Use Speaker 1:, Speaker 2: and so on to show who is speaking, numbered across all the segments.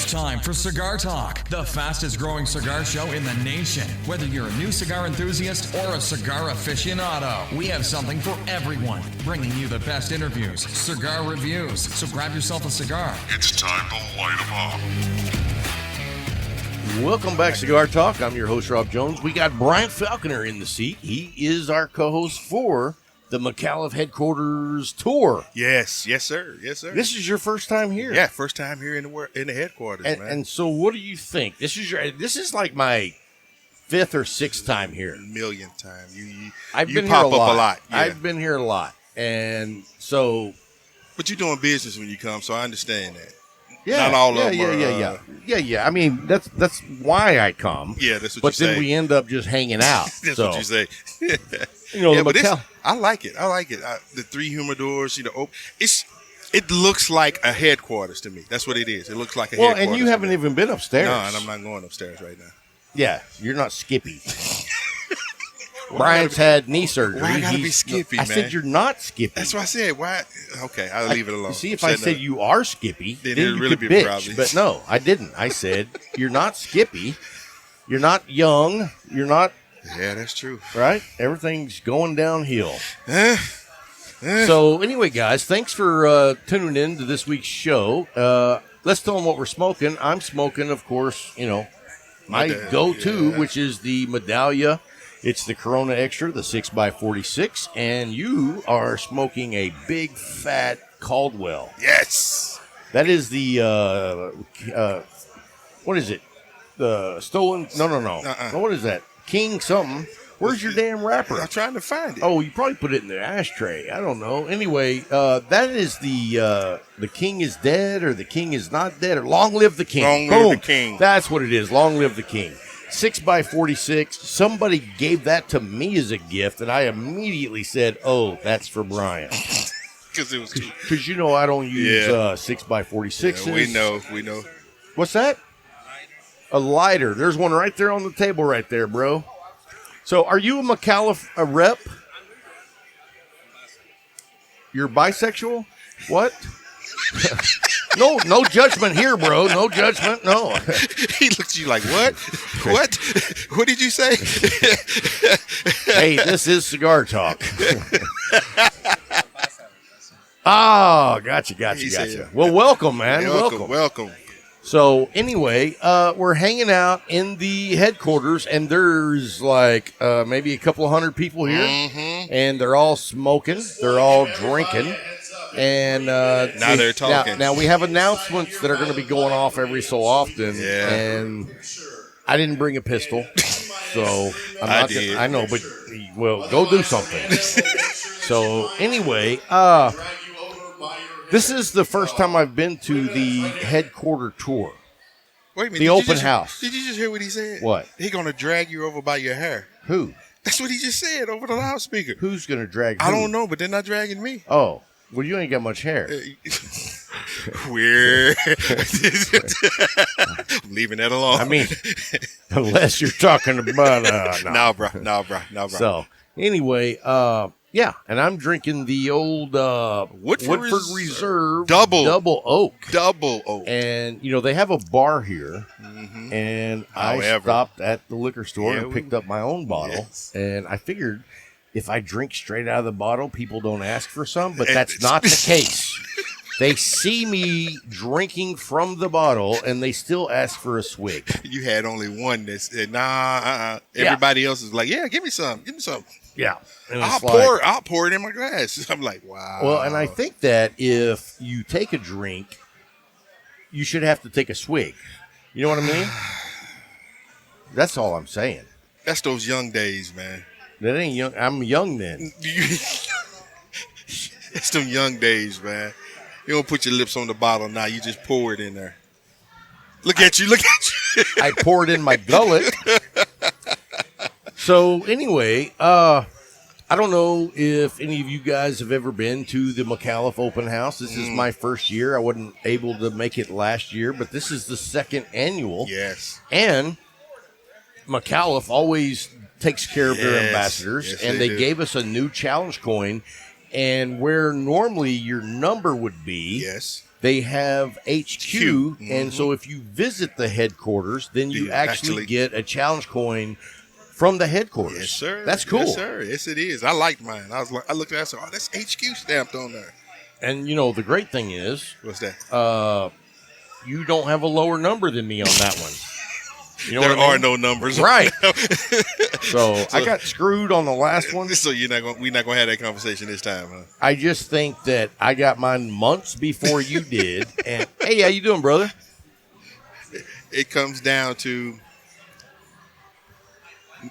Speaker 1: time for Cigar Talk, the fastest growing cigar show in the nation. Whether you're a new cigar enthusiast or a cigar aficionado, we have something for everyone. Bringing you the best interviews, cigar reviews. So grab yourself a cigar.
Speaker 2: It's time to light 'em up.
Speaker 3: Welcome back, Cigar Talk. I'm your host, Rob Jones. We got Bryant Falconer in the seat. He is our co-host for the Micallef headquarters tour.
Speaker 4: Yes, sir.
Speaker 3: This is your first time here.
Speaker 4: Yeah, first time here in the headquarters, man.
Speaker 3: And so, what do you think? This is like my fifth or sixth time here.
Speaker 4: Millionth time.
Speaker 3: I've been
Speaker 4: pop
Speaker 3: here
Speaker 4: up a lot. Yeah.
Speaker 3: I've been here a lot, and so.
Speaker 4: But you're doing business when you come, so I understand that.
Speaker 3: Yeah,
Speaker 4: not all of them.
Speaker 3: Yeah. I mean, that's why I come.
Speaker 4: Yeah, that's what
Speaker 3: but
Speaker 4: you say.
Speaker 3: then we end up just hanging out.
Speaker 4: That's what you say.
Speaker 3: I
Speaker 4: like it. The three humidors, it looks like a headquarters to me. That's what it is. It looks like a headquarters.
Speaker 3: Well, and you haven't even been upstairs.
Speaker 4: No, and I'm not going upstairs right now.
Speaker 3: Yeah, you're not Skippy. Brian's had knee surgery.
Speaker 4: Why I gotta be Skippy, man?
Speaker 3: I said you're not Skippy.
Speaker 4: That's what I said. Why? Okay, I'll leave it alone.
Speaker 3: You see, if I said you are Skippy, then
Speaker 4: it'd
Speaker 3: you
Speaker 4: really
Speaker 3: could
Speaker 4: be a
Speaker 3: bitch.
Speaker 4: problem.
Speaker 3: But no, I didn't. I said you're not Skippy. You're not young. You're not.
Speaker 4: Yeah, that's true.
Speaker 3: Right? Everything's going downhill. So anyway, guys, thanks for tuning in to this week's show. Let's tell them what we're smoking. I'm smoking, of course, my go-to, which is the Medallia. It's the Corona Extra, the 6x46, and you are smoking a big, fat Caldwell.
Speaker 4: Yes.
Speaker 3: That is the, what is it? The stolen, no. What is that? King something. Where's your damn wrapper?
Speaker 4: I'm trying to find it.
Speaker 3: Oh, you probably put it in the ashtray. I don't know. Anyway, that is the King is dead, or the King is not dead, or Long Live the King.
Speaker 4: Long Live the King.
Speaker 3: That's what it is. Long Live the King. 6x46. Somebody gave that to me as a gift, and I immediately said, "Oh, that's for Brian."
Speaker 4: Because it was
Speaker 3: because I don't use 6x46s.
Speaker 4: Yeah, we know.
Speaker 3: What's that? A lighter. There's one right there on the table, right there, bro. So, are you a Micallef rep? You're bisexual? What? No judgment here, bro. No judgment. No.
Speaker 4: He looked at you like, what? What? What did you say?
Speaker 3: Hey, this is Cigar Talk. Oh, gotcha. Well, welcome, man.
Speaker 4: Welcome.
Speaker 3: So, anyway, we're hanging out in the headquarters, and there's like maybe a couple of hundred people here, and they're all smoking. They're all drinking. And
Speaker 4: now they're talking.
Speaker 3: Now we have announcements that are going to be going off every so often.
Speaker 4: Yeah.
Speaker 3: And I didn't bring a pistol, so
Speaker 4: I did.
Speaker 3: I know, but well, go do something. So anyway, this is the first time I've been to the headquarter tour.
Speaker 4: Wait a minute.
Speaker 3: The open house.
Speaker 4: Did you just hear what he said?
Speaker 3: What?
Speaker 4: He going to drag you over by your hair.
Speaker 3: Who?
Speaker 4: That's what he just said over the loudspeaker.
Speaker 3: Who's going to drag
Speaker 4: I
Speaker 3: who?
Speaker 4: don't know, but they're not dragging me.
Speaker 3: Oh. Well, you ain't got much hair.
Speaker 4: Weird. I'm leaving that alone.
Speaker 3: I mean, unless you're talking about
Speaker 4: no, bro.
Speaker 3: So anyway, and I'm drinking the old Woodford Reserve Double Oak. And they have a bar here, and I stopped at the liquor store and picked up my own bottle, and I figured, if I drink straight out of the bottle, people don't ask for some, but that's not the case. They see me drinking from the bottle, and they still ask for a swig.
Speaker 4: You had only one that said, nah, Everybody else is like, yeah, give me some.
Speaker 3: Yeah.
Speaker 4: I'll pour it in my glass. I'm like, wow.
Speaker 3: Well, and I think that if you take a drink, you should have to take a swig. You know what I mean? That's all I'm saying.
Speaker 4: That's those young days, man.
Speaker 3: That ain't young. I'm young then.
Speaker 4: It's them young days, man. You don't put your lips on the bottle now. You just pour it in there. Look at you.
Speaker 3: I pour it in my gullet. So anyway, I don't know if any of you guys have ever been to the Micallef Open House. This is my first year. I wasn't able to make it last year, but this is the second annual.
Speaker 4: Yes.
Speaker 3: And Micallef always takes care of their ambassadors, and they gave us a new challenge coin, and where normally your number would be, they have HQ, and so if you visit the headquarters, then you actually get a challenge coin from the headquarters.
Speaker 4: Yes, sir.
Speaker 3: That's cool.
Speaker 4: Yes, sir. Yes, it is. I liked mine. I looked at it, I said, oh, that's HQ stamped on there.
Speaker 3: And, you know, the great thing is...
Speaker 4: What's that?
Speaker 3: You don't have a lower number than me on that one. You know
Speaker 4: there are no numbers.
Speaker 3: Right. so I got screwed on the last one.
Speaker 4: So we're not gonna have that conversation this time, huh?
Speaker 3: I just think that I got mine months before you did. And hey, how you doing, brother?
Speaker 4: It comes down to...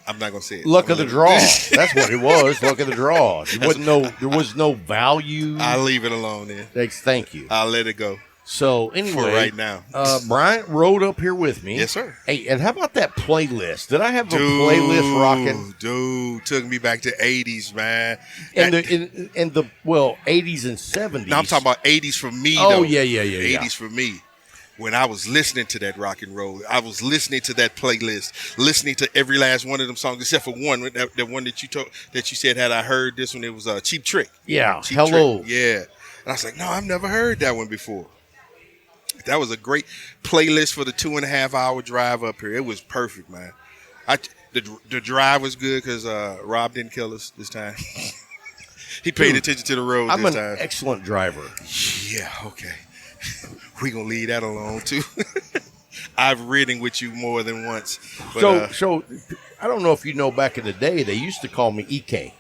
Speaker 4: I'm not gonna say it.
Speaker 3: Luck of the draw. That's what it was. Luck of the draw. There was no value.
Speaker 4: I'll leave it alone then.
Speaker 3: Thank you.
Speaker 4: I'll let it go.
Speaker 3: So anyway,
Speaker 4: for right now,
Speaker 3: Bryant rode up here with me.
Speaker 4: Yes, sir.
Speaker 3: Hey, and how about that playlist? Did I have a playlist rocking?
Speaker 4: Dude, took me back to 80s, man.
Speaker 3: And the 80s and 70s.
Speaker 4: No, I'm talking about 80s for me.
Speaker 3: Oh,
Speaker 4: though.
Speaker 3: yeah.
Speaker 4: 80s for me. When I was listening to that rock and roll, I was listening to that playlist, listening to every last one of them songs, except for one, the one that you said, had I heard this one, it was Cheap Trick.
Speaker 3: Yeah,
Speaker 4: Cheap
Speaker 3: Hello.
Speaker 4: Trick. Yeah. And I was like, no, I've never heard that one before. That was a great playlist for the 2.5 hour drive up here. It was perfect, man. The drive was good because Rob didn't kill us this time. He paid attention to the road
Speaker 3: I'm
Speaker 4: this time.
Speaker 3: an excellent driver.
Speaker 4: Yeah, okay. We're going to leave that alone, too. I've ridden with you more than once. But,
Speaker 3: so I don't know if you know, back in the day, they used to call me EK.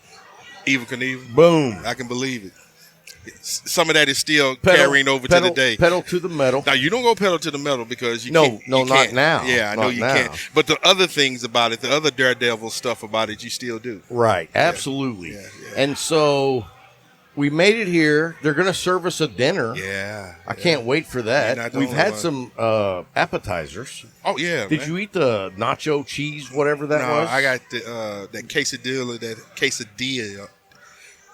Speaker 4: Evil Knievel.
Speaker 3: Boom.
Speaker 4: I can believe it. Some of that is still carrying over to the day.
Speaker 3: Pedal to the metal.
Speaker 4: Now, you don't go pedal to the metal because you
Speaker 3: can't.
Speaker 4: You
Speaker 3: not
Speaker 4: can't.
Speaker 3: now.
Speaker 4: Yeah, I know you can't. But the other things about it, the other daredevil stuff about it, you still do.
Speaker 3: Right. Absolutely.
Speaker 4: Yeah.
Speaker 3: And so we made it here. They're going to serve us a dinner.
Speaker 4: Yeah.
Speaker 3: I can't wait for that. We've had some appetizers.
Speaker 4: Oh, yeah.
Speaker 3: Did you eat the nacho cheese, whatever that was?
Speaker 4: No, I got that quesadilla,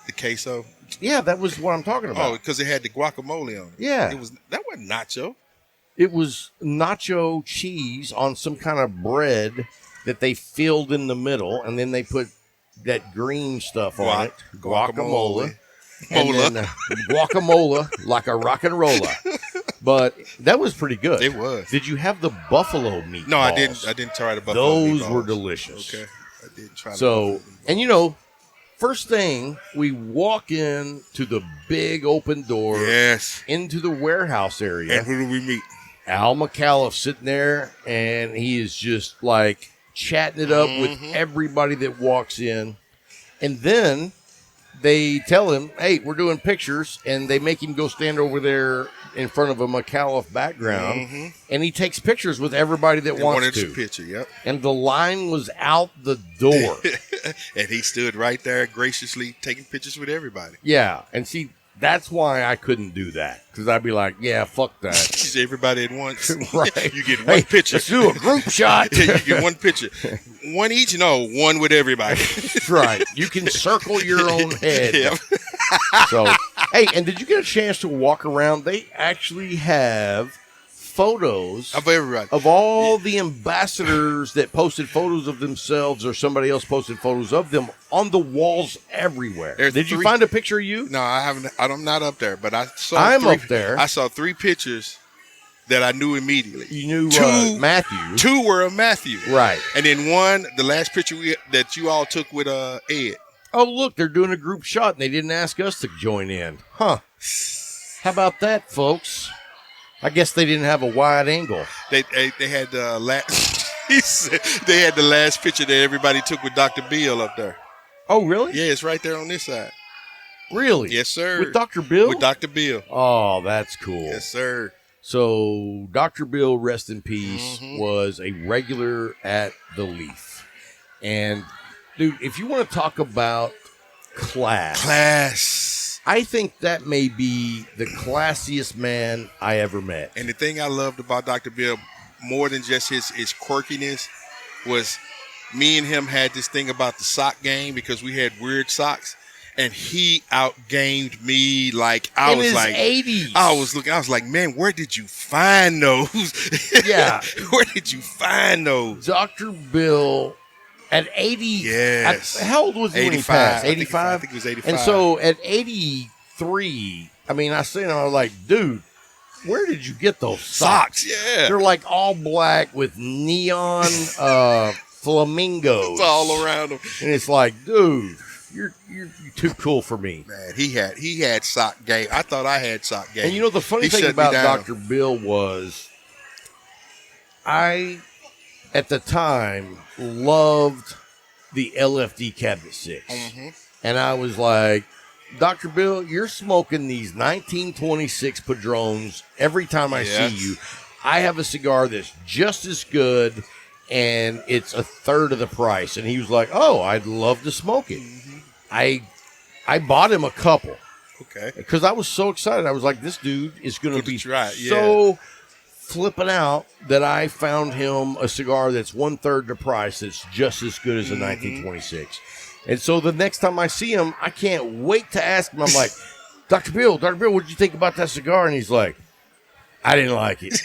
Speaker 4: the queso.
Speaker 3: Yeah, that was what I'm talking about.
Speaker 4: Oh, because it had the guacamole on it.
Speaker 3: Yeah.
Speaker 4: That wasn't nacho.
Speaker 3: It was nacho cheese on some kind of bread that they filled in the middle, and then they put that green stuff on it. Guacamole. And then, guacamole like a rock and roller. But that was pretty good.
Speaker 4: It was.
Speaker 3: Did you have the buffalo meatballs?
Speaker 4: No, I didn't. I didn't try the buffalo
Speaker 3: Those
Speaker 4: meatballs.
Speaker 3: were delicious.
Speaker 4: Okay. I didn't try
Speaker 3: and you know, first thing, we walk in to the big open door.
Speaker 4: Yes.
Speaker 3: Into the warehouse area.
Speaker 4: And who do we meet?
Speaker 3: Al Micallef sitting there, and he is just like chatting it up with everybody that walks in. And then they tell him, hey, we're doing pictures, and they make him go stand over there in front of a Micallef background, and he takes pictures with everybody that wants to.
Speaker 4: Picture, yep.
Speaker 3: And the line was out the door.
Speaker 4: And he stood right there graciously taking pictures with everybody.
Speaker 3: Yeah, and see, that's why I couldn't do that, because I'd be like, yeah, fuck that.
Speaker 4: Everybody at once.
Speaker 3: Right.
Speaker 4: You get one picture.
Speaker 3: Let's do a group shot.
Speaker 4: Yeah, you get one picture. One each? No, one with everybody.
Speaker 3: That's right. You can circle your own head.
Speaker 4: Yep.
Speaker 3: So, hey, and did you get a chance to walk around? They actually have photos
Speaker 4: of everybody,
Speaker 3: of all the ambassadors that posted photos of themselves, or somebody else posted photos of them on the walls everywhere. Did you find a picture of you?
Speaker 4: No, I haven't. I'm not up there, but I saw.
Speaker 3: Up there.
Speaker 4: I saw 3 pictures that I knew immediately.
Speaker 3: You knew Matthew.
Speaker 4: 2 were of Matthew,
Speaker 3: right?
Speaker 4: And then one, the last picture that you all took with Ed.
Speaker 3: Oh, look, they're doing a group shot, and they didn't ask us to join in. Huh. How about that, folks? I guess they didn't have a wide angle.
Speaker 4: They had the last. They had the last picture that everybody took with Dr. Bill up there.
Speaker 3: Oh, really?
Speaker 4: Yeah, it's right there on this side.
Speaker 3: Really?
Speaker 4: Yes, sir.
Speaker 3: With Dr. Bill?
Speaker 4: With Dr. Bill.
Speaker 3: Oh, that's cool.
Speaker 4: Yes, sir.
Speaker 3: So Dr. Bill, rest in peace, was a regular at the Leaf. And, dude, if you want to talk about class. I think that may be the classiest man I ever met.
Speaker 4: And the thing I loved about Dr. Bill, more than just his quirkiness, was me and him had this thing about the sock game, because we had weird socks, and he outgamed me like I was like
Speaker 3: 80s.
Speaker 4: I was like, man, where did you find those?
Speaker 3: Yeah.
Speaker 4: Where did you find those?
Speaker 3: Dr. Bill at 80.
Speaker 4: Yes.
Speaker 3: How old was he when he passed? 85?
Speaker 4: I think he was 85.
Speaker 3: And so at 83, I mean, I seen him, I was like, dude, where did you get those
Speaker 4: socks? Yeah.
Speaker 3: They're like all black with neon flamingos.
Speaker 4: It's all around them.
Speaker 3: And it's like, dude, you're too cool for me.
Speaker 4: Man, he had sock game. I thought I had sock game.
Speaker 3: And you know, the funny thing about Dr. Bill was I, at the time, loved the LFD Cabinet 6. Mm-hmm. And I was like, Dr. Bill, you're smoking these 1926 Padrones every time I see you. I have a cigar that's just as good, and it's a third of the price. And he was like, oh, I'd love to smoke it. Mm-hmm. I bought him a couple.
Speaker 4: Okay.
Speaker 3: Because I was so excited. I was like, this dude is going to be so flipping out that I found him a cigar that's 1/3 the price that's just as good as a 1926. And so the next time I see him, I can't wait to ask him. I'm like, Dr. Bill, what did you think about that cigar? And he's like, I didn't like it.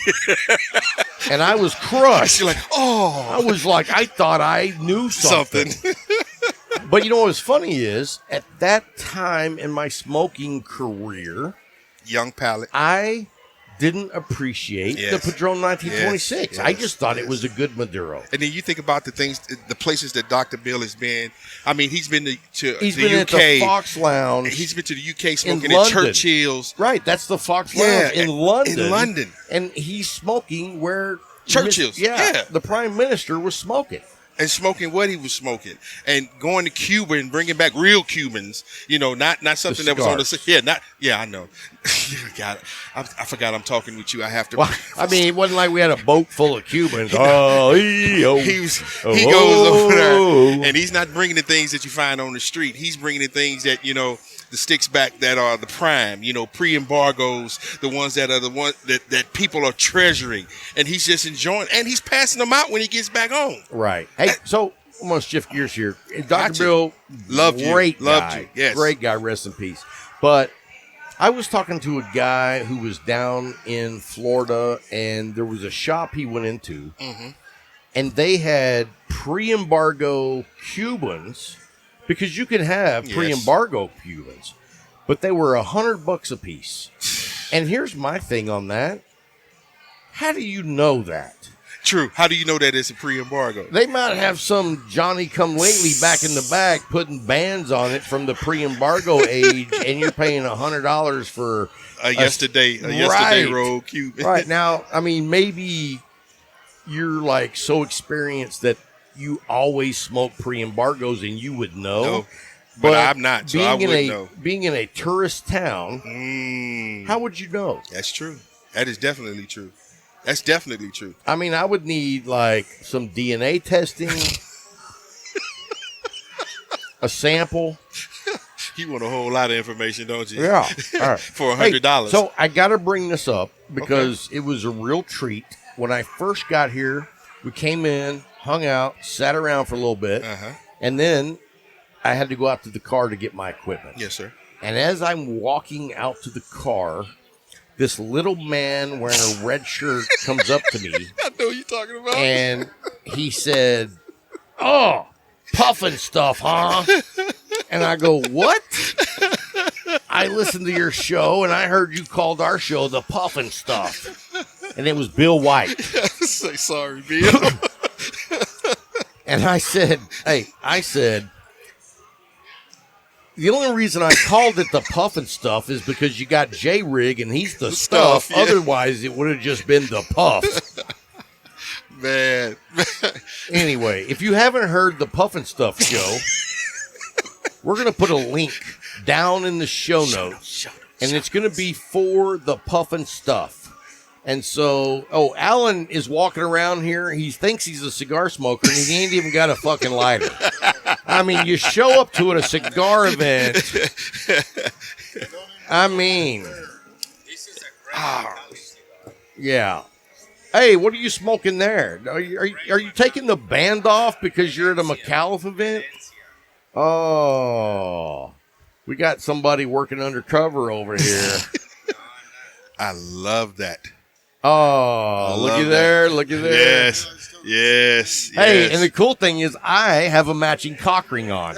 Speaker 3: And I was crushed.
Speaker 4: You're like, oh.
Speaker 3: I was like, I thought I knew something. But you know what's funny is, at that time in my smoking career,
Speaker 4: young palate,
Speaker 3: I didn't appreciate the Padron 1926. Yes. I just thought it was a good Maduro.
Speaker 4: And then you think about the places that Dr. Bill has been. I mean, he's been to
Speaker 3: he's
Speaker 4: the
Speaker 3: been
Speaker 4: UK.
Speaker 3: At the Fox Lounge.
Speaker 4: He's been to the UK smoking at Churchill's.
Speaker 3: Right, that's the Fox Lounge in London.
Speaker 4: In London.
Speaker 3: And he's smoking where
Speaker 4: Churchill's.
Speaker 3: The Prime Minister was smoking.
Speaker 4: And smoking what he was smoking, and going to Cuba and bringing back real Cubans, not something that was on the I know. God, I forgot I'm talking with you. I have to.
Speaker 3: Well, I mean, it wasn't like we had a boat full of Cubans.
Speaker 4: He goes over there, and he's not bringing the things that you find on the street. He's bringing the things that the sticks back that are the prime, pre-embargoes, the ones that are the ones that people are treasuring, and he's just enjoying, and he's passing them out when he gets back home.
Speaker 3: Right. Hey, so I'm gonna shift gears here. Dr. Bill,
Speaker 4: loved you.
Speaker 3: Yes, great guy. Rest in peace. But I was talking to a guy who was down in Florida, and there was a shop he went into, and they had pre-embargo Cubans. Because you can have pre-embargo Cubans, but they were $100 a piece. And here's my thing on that. How do you know that?
Speaker 4: True. How do you know that it's a pre-embargo?
Speaker 3: They might have some Johnny-come-lately back in the back putting bands on it from the pre-embargo age, and you're paying $100 for
Speaker 4: a yesterday roll Cuban.
Speaker 3: Right. Now, I mean, maybe you're like so experienced that you always smoke pre-embargoes and you would know.
Speaker 4: No, but I'm not, so I wouldn't know.
Speaker 3: Being in a tourist town, how would you know?
Speaker 4: That's true. That is definitely true. That's definitely true.
Speaker 3: I mean, I would need like some DNA testing, a sample.
Speaker 4: You want a whole lot of information, don't you?
Speaker 3: Yeah. All right.
Speaker 4: For $100.
Speaker 3: Hey, so I got to bring this up because it was a real treat. When I first got here, we came in, hung out, sat around for a little bit, and then I had to go out to the car to get my equipment.
Speaker 4: Yes, sir.
Speaker 3: And as I'm walking out to the car, this little man wearing a red shirt comes up to me.
Speaker 4: I know what you're talking about.
Speaker 3: And he said, "Oh, puffin stuff, huh?" And I go, "What?" "I listened to your show, and I heard you called our show the Puffin Stuff." And it was Bill White.
Speaker 4: Say sorry, Bill.
Speaker 3: And I said, the only reason I called it the Puffin Stuff is because you got J-Rig and he's the stuff. Yeah. Otherwise, it would have just been the puff.
Speaker 4: Man.
Speaker 3: Anyway, if you haven't heard the Puffin Stuff show, we're going to put a link down in the show notes. And it's going to be for the Puffin Stuff. And so, Alan is walking around here. He thinks he's a cigar smoker, and he ain't even got a fucking lighter. I mean, you show up to a cigar event. I mean, yeah. Hey, what are you smoking there? Are you taking the band off because you're at a Micallef event? Oh, we got somebody working undercover over here.
Speaker 4: I love that.
Speaker 3: Oh, looky there.
Speaker 4: Yes.
Speaker 3: Hey, and the cool thing is I have a matching cock ring on.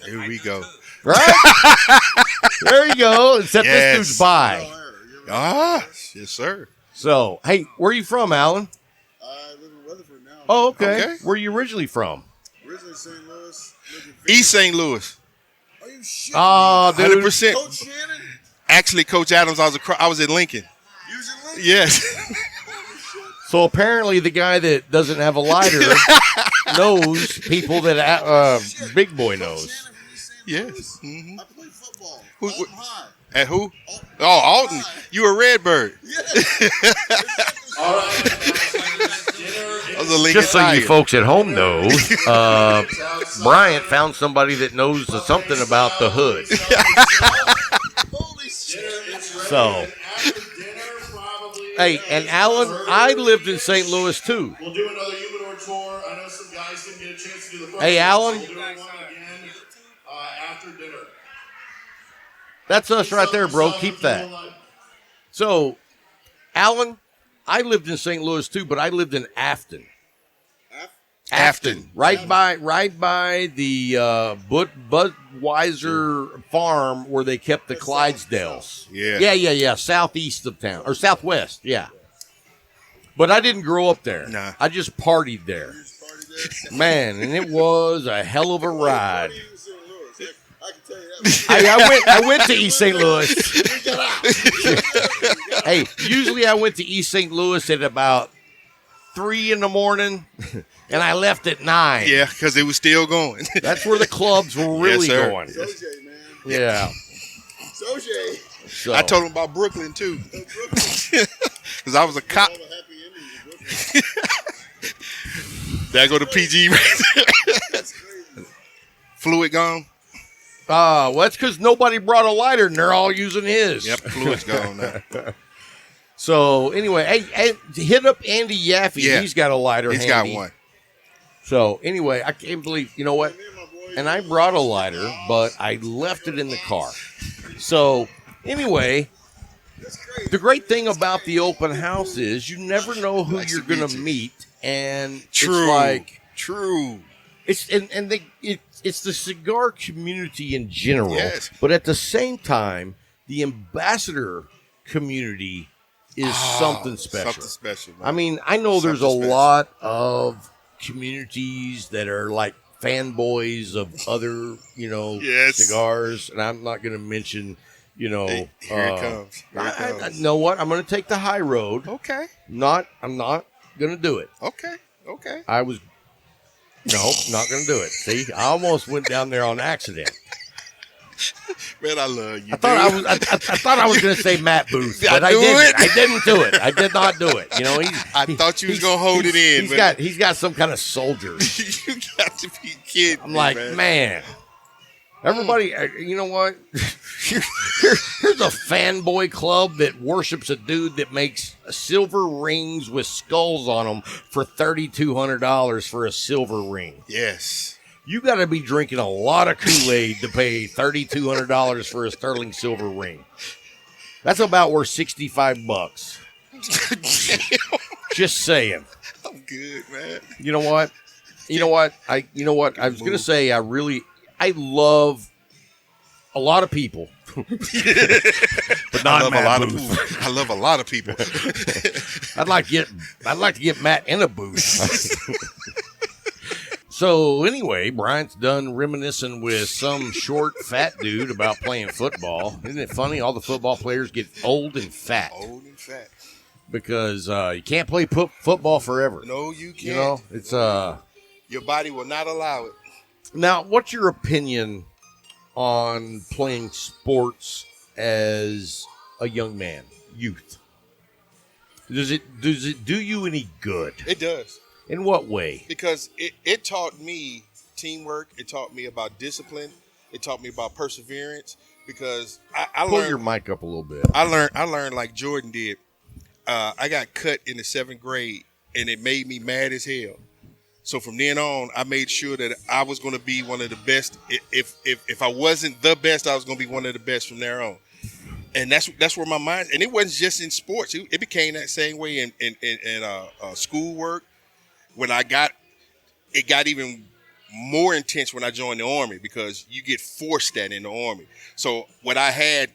Speaker 4: Here we go.
Speaker 3: Right? There you go. Except this dude's bi.
Speaker 4: Ah, yes, sir.
Speaker 3: So, hey, where are you from, Alan?
Speaker 5: I live in Rutherford now.
Speaker 3: Oh, okay. Where are you originally from?
Speaker 5: Originally St. Louis.
Speaker 4: East St. Louis.
Speaker 5: Are you shit?
Speaker 3: Oh, dude.
Speaker 4: 100%.
Speaker 5: Coach Shannon?
Speaker 4: Actually, Coach Adams, I was in Lincoln.
Speaker 5: You was in Lincoln?
Speaker 4: Yes.
Speaker 3: So apparently the guy that doesn't have a lighter knows people that Big Boy knows.
Speaker 4: Yes. Mm-hmm.
Speaker 5: I play football.
Speaker 4: Who-
Speaker 5: Alton High.
Speaker 4: At who? Oh, Alton. You a Redbird.
Speaker 6: All right.
Speaker 4: I was a Lincoln
Speaker 3: Just so you
Speaker 4: Tiger.
Speaker 3: folks at home know, Bryant found somebody that knows something about the hood.
Speaker 5: Holy shit.
Speaker 3: So, hey, and Alan, I lived in St. Louis too.
Speaker 6: We'll do another humidor tour. I know some guys didn't get a chance to do the first
Speaker 3: Hey,
Speaker 6: one,
Speaker 3: Alan.
Speaker 6: So we'll do one again after dinner.
Speaker 3: That's us right there, bro. Keep that. So, Alan, I lived in St. Louis too, but I lived in Afton. Right by the Budweiser farm where they kept the Clydesdales. Yeah. Southeast of town or southwest. Yeah. But I didn't grow up there.
Speaker 4: Nah.
Speaker 3: I just partied there. Man, and it was a hell of a ride.
Speaker 5: I can tell you that.
Speaker 3: I went to East St. Louis. Hey, usually I went to East St. Louis at about 3 in the morning, and I left at 9.
Speaker 4: Yeah, because it was still going.
Speaker 3: That's where the clubs were really
Speaker 4: Yes, sir.
Speaker 3: going.
Speaker 5: Sojay, man.
Speaker 3: Yeah.
Speaker 5: Sojay.
Speaker 3: So,
Speaker 4: I told him about Brooklyn, too. Because I was a cop.
Speaker 5: All the happy endings in Brooklyn.
Speaker 4: Did I go to PG?
Speaker 5: That's crazy.
Speaker 4: Fluid gone?
Speaker 3: well, that's because nobody brought a lighter, and they're all using his.
Speaker 4: Yep, fluid's gone now.
Speaker 3: So, anyway, hey, hit up Andy Yaffe.
Speaker 4: Yeah.
Speaker 3: He's got a lighter
Speaker 4: He's
Speaker 3: handy.
Speaker 4: got one.
Speaker 3: So, anyway, I can't believe, you know what?
Speaker 5: Me and my boy,
Speaker 3: And I brought a lighter, but I left it in the car. So, anyway,
Speaker 5: that's crazy.
Speaker 3: the great thing about the open house is you never know who
Speaker 4: Nice
Speaker 3: you're
Speaker 4: to
Speaker 3: going
Speaker 4: meet
Speaker 3: to
Speaker 4: you.
Speaker 3: meet. And
Speaker 4: True.
Speaker 3: it's like,
Speaker 4: True.
Speaker 3: it's the cigar community in general.
Speaker 4: Yes.
Speaker 3: But at the same time, the ambassador community is something special.
Speaker 4: Something special, man.
Speaker 3: I mean, I know there's a
Speaker 4: Something special.
Speaker 3: lot of communities that are like fanboys of other,
Speaker 4: Yes.
Speaker 3: cigars, and I'm not going to mention,
Speaker 4: Hey, here it comes. Here it
Speaker 3: I
Speaker 4: comes.
Speaker 3: know what? I'm going to take the high road.
Speaker 4: Okay.
Speaker 3: I'm not going to do it.
Speaker 4: Okay.
Speaker 3: No, not going to do it. See, I almost went down there on accident.
Speaker 4: Man, I love you.
Speaker 3: I thought I was going to say Matt Booth, but I
Speaker 4: do
Speaker 3: didn't.
Speaker 4: it.
Speaker 3: I didn't do it. I did not do it.
Speaker 4: I thought you was gonna hold it in.
Speaker 3: He's got some kind of soldier.
Speaker 4: You got to be kidding
Speaker 3: I'm
Speaker 4: me,
Speaker 3: like,
Speaker 4: man.
Speaker 3: man. Everybody, you know what? Here's a fanboy club that worships a dude that makes silver rings with skulls on them for $3,200 for a silver ring.
Speaker 4: Yes.
Speaker 3: You got to be drinking a lot of Kool-Aid to pay $3,200 for a sterling silver ring. That's about worth $65. Just saying.
Speaker 4: I'm good, man.
Speaker 3: You know what? I was going to say I love a lot of people. But not Matt Booth.
Speaker 4: I love a lot of people.
Speaker 3: I'd like to get Matt in a booth. So anyway, Bryant's done reminiscing with some short, fat dude about playing football. Isn't it funny? All the football players get old and fat
Speaker 4: Old and fat.
Speaker 3: because you can't play football forever.
Speaker 4: No, you can't.
Speaker 3: You know, it's
Speaker 4: Your body will not allow it.
Speaker 3: Now, what's your opinion on playing sports as a young man, youth? Does it do you any good?
Speaker 4: It does.
Speaker 3: In what way?
Speaker 4: Because it taught me teamwork. It taught me about discipline. It taught me about perseverance. Because I
Speaker 3: Pull
Speaker 4: learned
Speaker 3: your mic up a little bit.
Speaker 4: I learned like Jordan did. I got cut in the 7th grade, and it made me mad as hell. So from then on, I made sure that I was going to be one of the best. If I wasn't the best, I was going to be one of the best from there on. And that's where my mind. And it wasn't just in sports. It became that same way in schoolwork. When it got even more intense when I joined the Army, because you get forced that in the Army. So what I had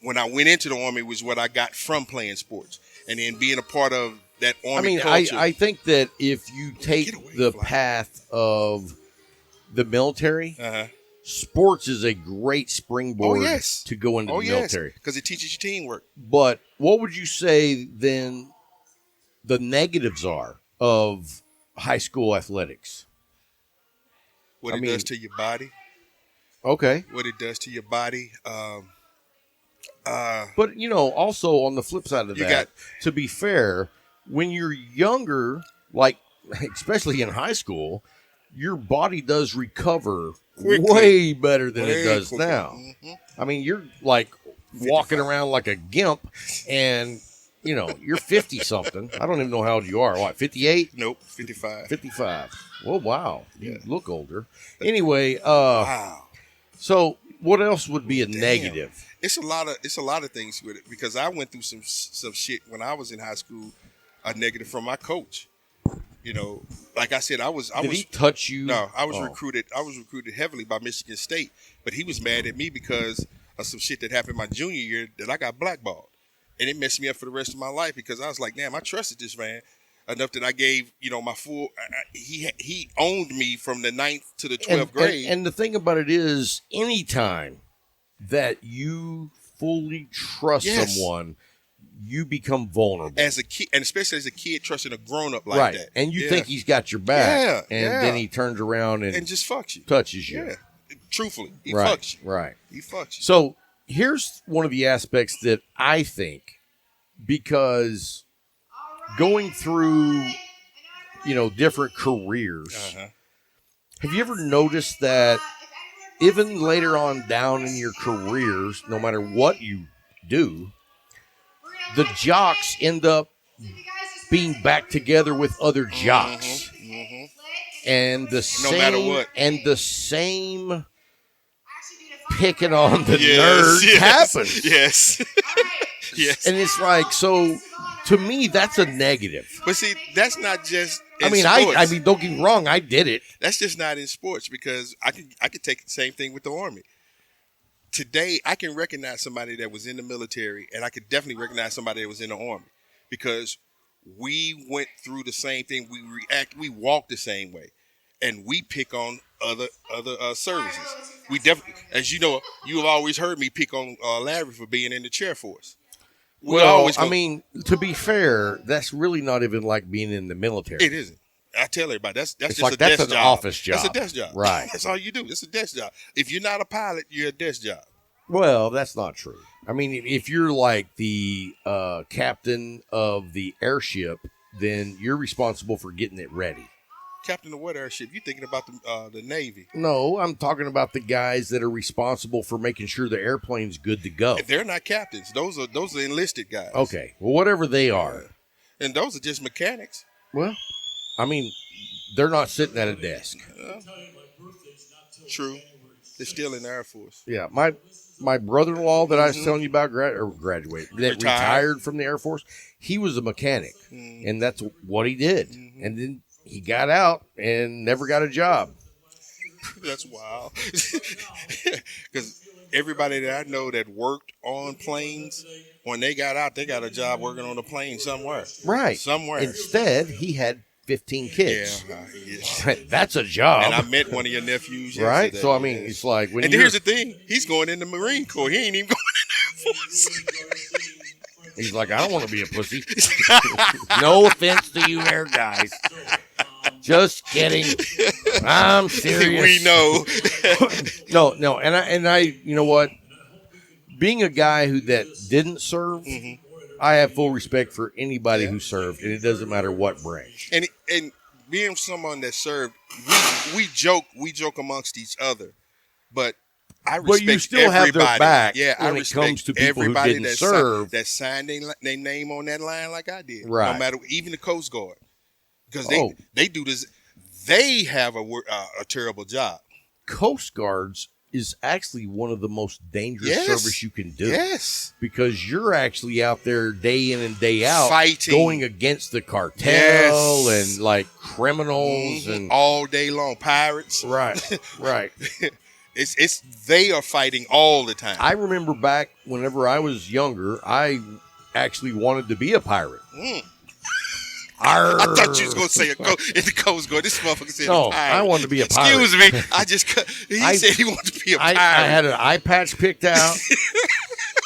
Speaker 4: when I went into the Army was what I got from playing sports, and then being a part of that Army
Speaker 3: I mean,
Speaker 4: culture.
Speaker 3: I think that if you take the path of the military, sports is a great springboard to go into the military.
Speaker 4: Because it teaches you teamwork.
Speaker 3: But what would you say then the negatives are of high school athletics?
Speaker 4: What it does to your body.
Speaker 3: Okay.
Speaker 4: What it does to your body.
Speaker 3: But, also on the flip side of that, to be fair, when you're younger, like especially in high school, your body does recover way better than it does now. Mm-hmm. I mean, you're like 55. Walking around like a gimp, and you're 50-something. I don't even know how old you are. What, 58?
Speaker 4: Nope, 55.
Speaker 3: 55. Well, wow. You look older. Anyway, wow. So what else would be a negative?
Speaker 4: It's a lot of things with it, because I went through some shit when I was in high school, a negative from my coach. Like I said, Did
Speaker 3: he touch you?
Speaker 4: No, I was recruited. I was recruited heavily by Michigan State, but he was mad at me because of some shit that happened my junior year that I got blackballed, and it messed me up for the rest of my life, because I was like, damn, I trusted this man enough that I gave my full. He owned me from the 9th to the 12th grade.
Speaker 3: And the thing about it is, anytime that you fully trust someone, you become vulnerable.
Speaker 4: As a kid, and especially as a kid, trusting a grown-up like that.
Speaker 3: And you think he's got your back. Then he turns around and
Speaker 4: just fucks you.
Speaker 3: Touches you.
Speaker 4: Yeah. Truthfully, he fucks you.
Speaker 3: Right.
Speaker 4: He fucks you.
Speaker 3: So here's one of the aspects that I think, because going through, different careers, have you ever noticed that even later on down in your careers, no matter what you do, the jocks end up being back together with other jocks, and the same,
Speaker 4: no matter what,
Speaker 3: and the same picking on the nerd happens.
Speaker 4: Yes, yes,
Speaker 3: and it's like, so to me, that's a negative.
Speaker 4: But see, that's not just.
Speaker 3: I mean, don't get me wrong, I did it.
Speaker 4: That's just not in sports, because I could take the same thing with the Army. Today, I can recognize somebody that was in the military, and I could definitely recognize somebody that was in the Army, because we went through the same thing. We walk the same way, and we pick on other services. We definitely, as you know, you have always heard me pick on Larry for being in the chair force.
Speaker 3: I mean, to be fair, that's really not even like being in the military.
Speaker 4: It isn't. I tell everybody that's just
Speaker 3: like,
Speaker 4: a desk job.
Speaker 3: That's an office job.
Speaker 4: That's a desk job.
Speaker 3: Right.
Speaker 4: That's all you do. It's a desk job. If you're not a pilot, you're a desk job.
Speaker 3: Well, that's not true. I mean, if you're like the captain of the airship, then you're responsible for getting it ready.
Speaker 4: Captain of what airship? You thinking about the Navy?
Speaker 3: No, I'm talking about the guys that are responsible for making sure the airplane's good to go.
Speaker 4: They're not captains. Those are enlisted guys.
Speaker 3: Okay. Well, whatever they are.
Speaker 4: And those are just mechanics.
Speaker 3: Well, I mean, they're not sitting at a desk.
Speaker 4: True. They're still in the Air Force.
Speaker 3: Yeah. My brother-in-law that I was telling you about retired from the Air Force, he was a mechanic, and that's what he did. And then he got out and never got a job.
Speaker 4: That's wild. Because everybody that I know that worked on planes, when they got out, they got a job working on a plane somewhere.
Speaker 3: Right.
Speaker 4: Somewhere.
Speaker 3: Instead, he had 15 kids.
Speaker 4: Yeah.
Speaker 3: That's a job.
Speaker 4: And I met one of your nephews yesterday.
Speaker 3: Right? So, I mean, it's like...
Speaker 4: And here's the thing. He's going in the Marine Corps. He ain't even going in the Air Force.
Speaker 3: He's like, I don't want to be a pussy. No offense to you air guys. Just kidding. I'm serious.
Speaker 4: We know.
Speaker 3: No. And I, you know what? Being a guy that didn't serve, I have full respect for anybody who served, and it doesn't matter what branch.
Speaker 4: And being someone that served, we joke amongst each other, but I respect
Speaker 3: you still have their back
Speaker 4: when
Speaker 3: it comes to people who didn't serve.
Speaker 4: That signed their name on that line like I did.
Speaker 3: Right.
Speaker 4: No matter, even the Coast Guard. Because they do this. They have a terrible job.
Speaker 3: Coast Guards is actually one of the most dangerous service you can do.
Speaker 4: Yes.
Speaker 3: Because you're actually out there day in and day out
Speaker 4: fighting,
Speaker 3: going against the cartel and like criminals and
Speaker 4: all day long, pirates.
Speaker 3: Right.
Speaker 4: They are fighting all the time.
Speaker 3: I remember back whenever I was younger, I actually wanted to be a pirate.
Speaker 4: I thought you was gonna say in the Coast Guard. This motherfucker said
Speaker 3: no,
Speaker 4: a pirate.
Speaker 3: I wanted to be a pirate.
Speaker 4: Excuse me. He said he wanted to be a pirate.
Speaker 3: I had an eye patch picked out.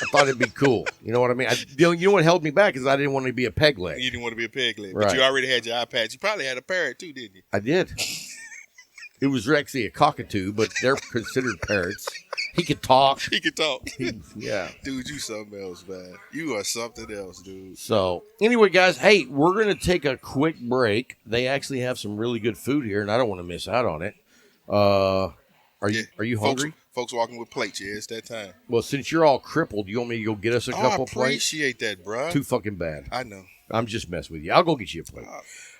Speaker 3: I thought it'd be cool. You know what I mean? You know what held me back is I didn't want to be a peg leg.
Speaker 4: You didn't want to be a peg leg,
Speaker 3: right.
Speaker 4: But you already had your eye patch. You probably had a parrot too, didn't you?
Speaker 3: I did. It was actually a cockatoo, but they're considered parrots. He could talk.
Speaker 4: He could talk.
Speaker 3: Yeah.
Speaker 4: Dude, you something else, man. You are something else, dude.
Speaker 3: So, anyway, guys, hey, we're going to take a quick break. They actually have some really good food here, and I don't want to miss out on it. Are you hungry?
Speaker 4: Folks walking with plates, yeah, it's that time.
Speaker 3: Well, since you're all crippled, you want me to go get us a couple plates?
Speaker 4: I appreciate that, bro.
Speaker 3: Too fucking bad.
Speaker 4: I know.
Speaker 3: I'm just messing with you. I'll go get you a plate.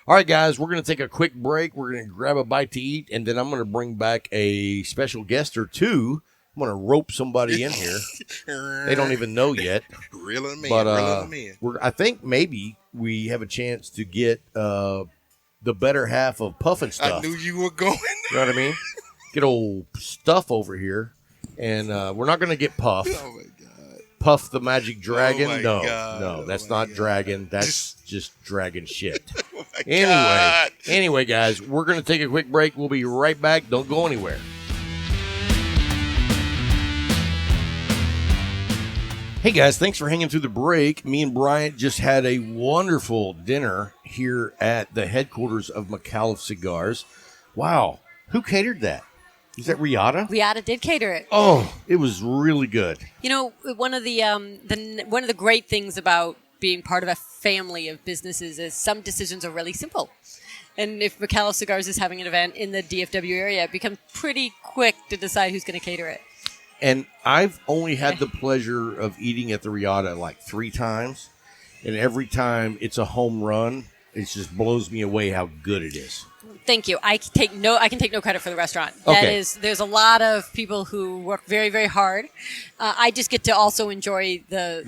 Speaker 3: All right, guys, we're going to take a quick break. We're going to grab a bite to eat, and then I'm going to bring back a special guest or two. I'm going to rope somebody in here. They don't even know yet.
Speaker 4: Reeling them in.
Speaker 3: But I think maybe we have a chance to get the better half of Puffin Stuff.
Speaker 4: I knew you were going.
Speaker 3: You know what I mean? Get old Stuff over here, and we're not going to get Puff.
Speaker 4: Oh, my God.
Speaker 3: Puff the Magic Dragon?
Speaker 4: Oh, my God.
Speaker 3: No, that's not dragon. That's just dragon shit.
Speaker 4: Oh, my God.
Speaker 3: Anyway, guys, we're going to take a quick break. We'll be right back. Don't go anywhere. Hey guys, thanks for hanging through the break. Me and Bryant just had a wonderful dinner here at the headquarters of Micallef Cigars. Wow, who catered that? Is that Riata?
Speaker 5: Riata did cater it.
Speaker 3: Oh, it was really good.
Speaker 5: You know, one of the great things about being part of a family of businesses is some decisions are really simple. And if Micallef Cigars is having an event in the DFW area, it becomes pretty quick to decide who's going to cater it.
Speaker 3: And I've only had the pleasure of eating at the Riata like 3 times. And every time it's a home run. It just blows me away how good it is.
Speaker 5: Thank you. I can take no credit for the restaurant.
Speaker 3: Okay.
Speaker 5: There's a lot of people who work very, very hard. I just get to also enjoy the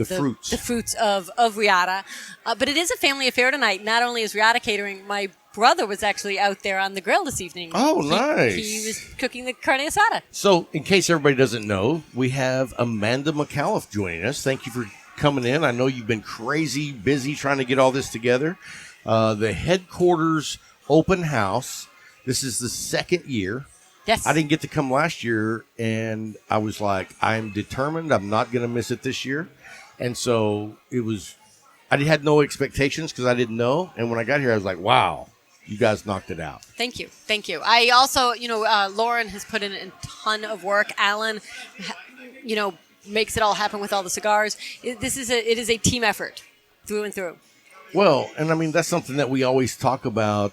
Speaker 5: fruits of Riata. But it is a family affair tonight. Not only is Riata catering, my brother was actually out there on the grill this evening.
Speaker 3: Oh, nice.
Speaker 5: He was cooking the carne asada.
Speaker 3: So, in case everybody doesn't know, we have Amanda Micallef joining us. Thank you for coming in. I know you've been crazy busy trying to get all this together. The headquarters open house. This is the 2nd year.
Speaker 5: Yes.
Speaker 3: I didn't get to come last year, and I was like, I'm determined. I'm not going to miss it this year. And so I had no expectations because I didn't know. And when I got here, I was like, wow. You guys knocked it out.
Speaker 5: Thank you. I also, Lauren has put in a ton of work. Alan, makes it all happen with all the cigars. It is a team effort through and through.
Speaker 3: Well, and I mean, that's something that we always talk about,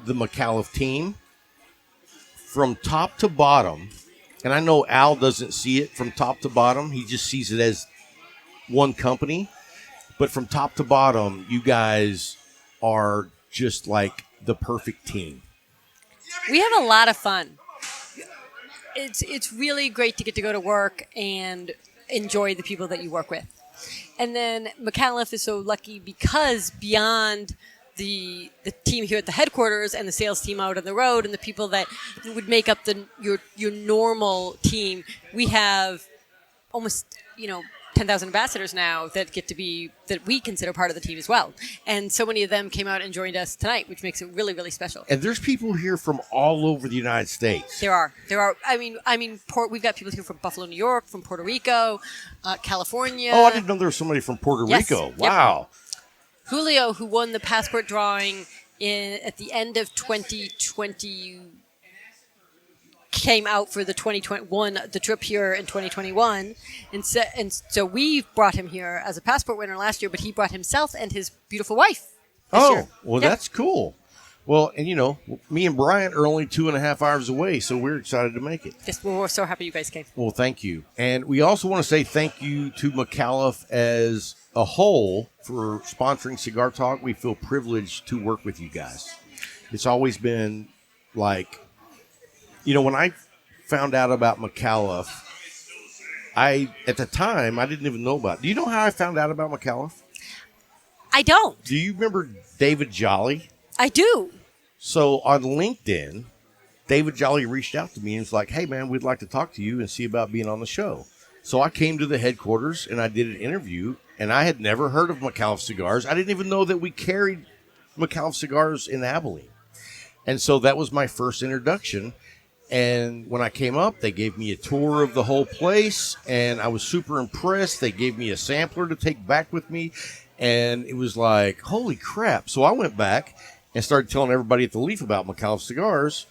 Speaker 3: the Micallef team. From top to bottom, and I know Al doesn't see it from top to bottom. He just sees it as one company. But from top to bottom, you guys are just like the perfect team.
Speaker 5: We have a lot of fun. It's really great to get to go to work and enjoy the people that you work with. And then Micallef is so lucky because beyond the team here at the headquarters and the sales team out on the road and the people that would make up your normal team, we have almost 10,000 ambassadors now that we consider part of the team as well. And so many of them came out and joined us tonight, which makes it really, really special.
Speaker 3: And there's people here from all over the United States.
Speaker 5: There are. I mean, we've got people here from Buffalo, New York, from Puerto Rico, California.
Speaker 3: Oh, I didn't know there was somebody from Puerto Rico. Wow.
Speaker 5: Yep. Julio, who won the passport drawing at the end of 2020, came out for the 2021, the trip here in 2021, and so we brought him here as a passport winner last year, but he brought himself and his beautiful wife this year.
Speaker 3: Well, that's cool. Well, and me and Bryant are only 2.5 hours away, so we're excited to make it.
Speaker 5: Yes, we're so happy you guys came.
Speaker 3: Well, thank you. And we also want to say thank you to Micallef as a whole for sponsoring Cigar Talk. We feel privileged to work with you guys. It's always been like, when I found out about Micallef, at the time, I didn't even know about it. Do you know how I found out about Micallef?
Speaker 5: I don't.
Speaker 3: Do you remember David Jolly?
Speaker 5: I do.
Speaker 3: So on LinkedIn, David Jolly reached out to me and was like, hey, man, we'd like to talk to you and see about being on the show. So I came to the headquarters and I did an interview, and I had never heard of Micallef Cigars. I didn't even know that we carried Micallef Cigars in Abilene. And so that was my first introduction. And when I came up, they gave me a tour of the whole place, and I was super impressed. They gave me a sampler to take back with me, and it was like, holy crap. So I went back and started telling everybody at the Leaf about Micallef Cigars,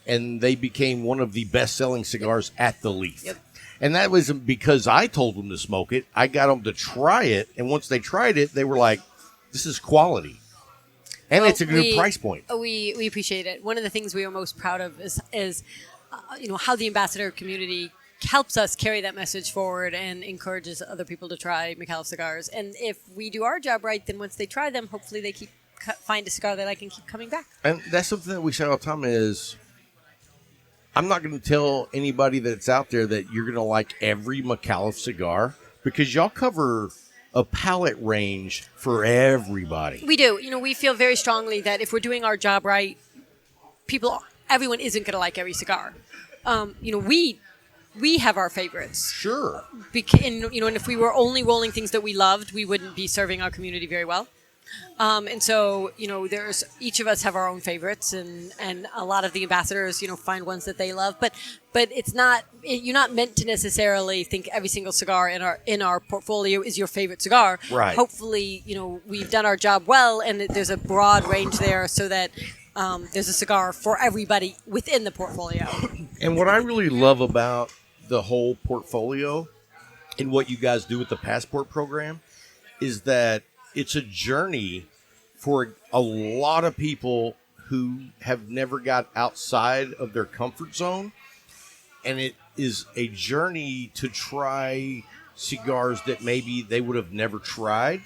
Speaker 3: and they became one of the best-selling cigars at the Leaf.
Speaker 5: Yep.
Speaker 3: And that wasn't because I told them to smoke it. I got them to try it, and once they tried it, they were like, this is quality. And it's a good price point.
Speaker 5: We appreciate it. One of the things we are most proud of is how the ambassador community helps us carry that message forward and encourages other people to try Micallef cigars. And if we do our job right, then once they try them, hopefully they find a cigar that I can keep coming back.
Speaker 3: And that's something that we say all the time is, I'm not going to tell anybody that's out there that you're going to like every Micallef cigar, because y'all cover a palate range for everybody.
Speaker 5: We do. We feel very strongly that if we're doing our job right, everyone isn't going to like every cigar. We have our favorites.
Speaker 3: Sure.
Speaker 5: And if we were only rolling things that we loved, we wouldn't be serving our community very well. And so, there's each of us have our own favorites, and a lot of the ambassadors, find ones that they love. But it's not you're not meant to necessarily think every single cigar in our portfolio is your favorite cigar.
Speaker 3: Right.
Speaker 5: Hopefully, we've done our job well, and there's a broad range there, so that there's a cigar for everybody within the portfolio.
Speaker 3: And what I really love about the whole portfolio and what you guys do with the Passport program is that it's a journey for a lot of people who have never got outside of their comfort zone. And it is a journey to try cigars that maybe they would have never tried.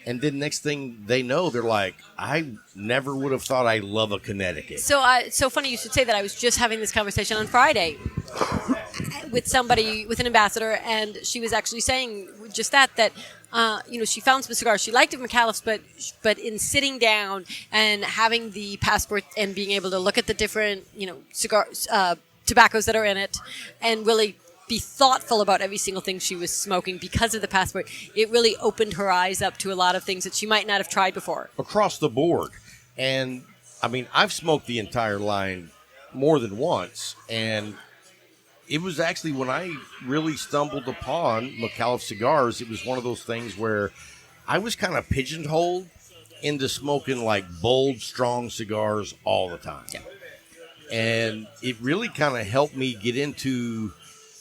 Speaker 3: And then next thing they know, they're like, I never would have thought I love a Connecticut.
Speaker 5: So funny you should say that. I was just having this conversation on Friday with an ambassador, and she was actually saying just that she found some cigars she liked at Micallef's, but in sitting down and having the Passport and being able to look at the different cigars, tobaccos that are in it, and really be thoughtful about every single thing she was smoking because of the Passport, it really opened her eyes up to a lot of things that she might not have tried before.
Speaker 3: Across the board. And, I mean, I've smoked the entire line more than once, and it was actually when I really stumbled upon Micallef Cigars, it was one of those things where I was kind of pigeonholed into smoking like bold, strong cigars all the time.
Speaker 5: Yeah.
Speaker 3: And it really kind of helped me get into,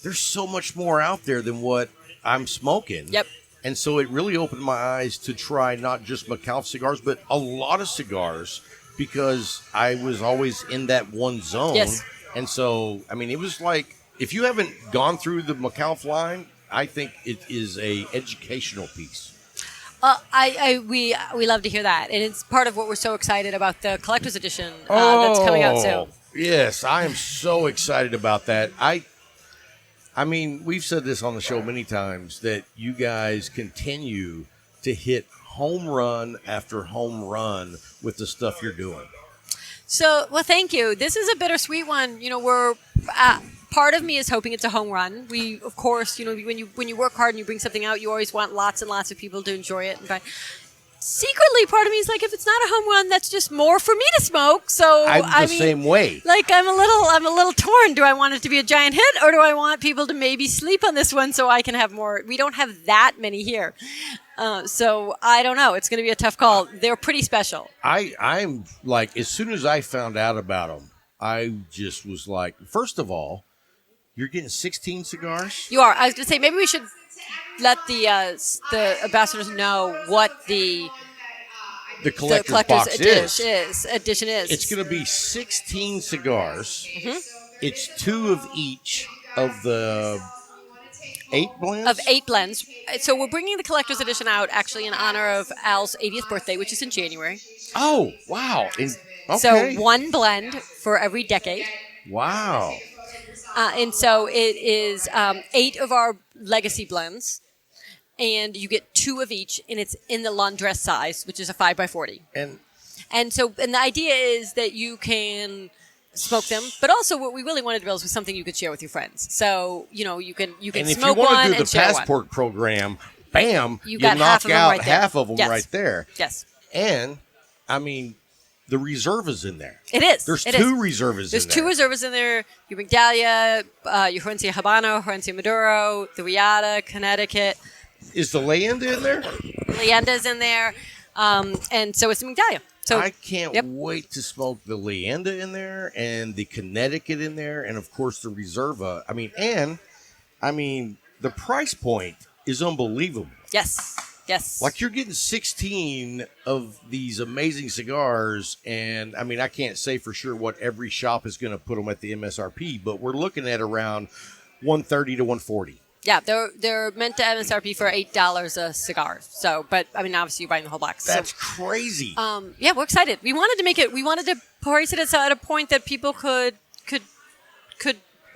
Speaker 3: there's so much more out there than what I'm smoking.
Speaker 5: Yep.
Speaker 3: And so it really opened my eyes to try not just Micallef cigars, but a lot of cigars, because I was always in that one zone.
Speaker 5: Yes.
Speaker 3: And so, I mean, it was like, if you haven't gone through the Micallef line, I think it is a educational piece.
Speaker 5: We love to hear that, and it's part of what we're so excited about the collector's edition that's coming out soon.
Speaker 3: Yes, I am so excited about that. I mean, we've said this on the show many times that you guys continue to hit home run after home run with the stuff you're doing.
Speaker 5: So, well, thank you. This is a bittersweet one. We're part of me is hoping it's a home run. We, of course, when you work hard and you bring something out, you always want lots and lots of people to enjoy it. But secretly, part of me is like, if it's not a home run, that's just more for me to smoke. So
Speaker 3: I'm the same way.
Speaker 5: Like I'm a little torn. Do I want it to be a giant hit, or do I want people to maybe sleep on this one so I can have more? We don't have that many here. So I don't know. It's going to be a tough call. They're pretty special.
Speaker 3: I'm like, as soon as I found out about them, I just was like, first of all, you're getting 16 cigars?
Speaker 5: You are. I was going to say, maybe we should let the ambassadors know what the
Speaker 3: collector's box
Speaker 5: edition is.
Speaker 3: It's going to be 16 cigars. Mm-hmm. It's 2 of each of the 8 blends?
Speaker 5: Of 8 blends. So we're bringing the collector's edition out actually in honor of Al's 80th birthday, which is in January.
Speaker 3: Oh, wow. Okay.
Speaker 5: So 1 blend for every decade.
Speaker 3: Wow.
Speaker 5: And so it is 8 of our legacy blends, and you get 2 of each, and it's in the laundress size, which is a 5x40. And the idea is that you can smoke them, but also what we really wanted to build was something you could share with your friends. So you can
Speaker 3: And if
Speaker 5: smoke
Speaker 3: you want
Speaker 5: one
Speaker 3: to do
Speaker 5: and
Speaker 3: the
Speaker 5: share one.
Speaker 3: passport program, bam,
Speaker 5: You got half
Speaker 3: knock
Speaker 5: of them
Speaker 3: out
Speaker 5: right there.
Speaker 3: half of them
Speaker 5: Yes.
Speaker 3: right there.
Speaker 5: Yes,
Speaker 3: And, I mean, the reserve is in there.
Speaker 5: it is.
Speaker 3: There's
Speaker 5: It
Speaker 3: two
Speaker 5: is.
Speaker 3: reserves
Speaker 5: There's
Speaker 3: in
Speaker 5: two
Speaker 3: there.
Speaker 5: reserves in there. Your Migdalia, your Herencia Habano, Herencia Maduro, the Riata, Connecticut.
Speaker 3: Is the Leyenda in there?
Speaker 5: Leyenda's in there, and so it's the Migdalia. So
Speaker 3: I can't
Speaker 5: yep.
Speaker 3: wait to smoke the Leyenda in there and the Connecticut in there and, of course, the Reserva. I mean, the price point is unbelievable.
Speaker 5: Yes.
Speaker 3: Like, you're getting 16 of these amazing cigars, and, I mean, I can't say for sure what every shop is going to put them at the MSRP, but we're looking at around $130 to $140.
Speaker 5: Yeah, they're meant to MSRP for $8 a cigar. So, but I mean, obviously you're buying the whole box.
Speaker 3: That's
Speaker 5: so,
Speaker 3: crazy.
Speaker 5: yeah, we're excited. We wanted to price it at a point that people could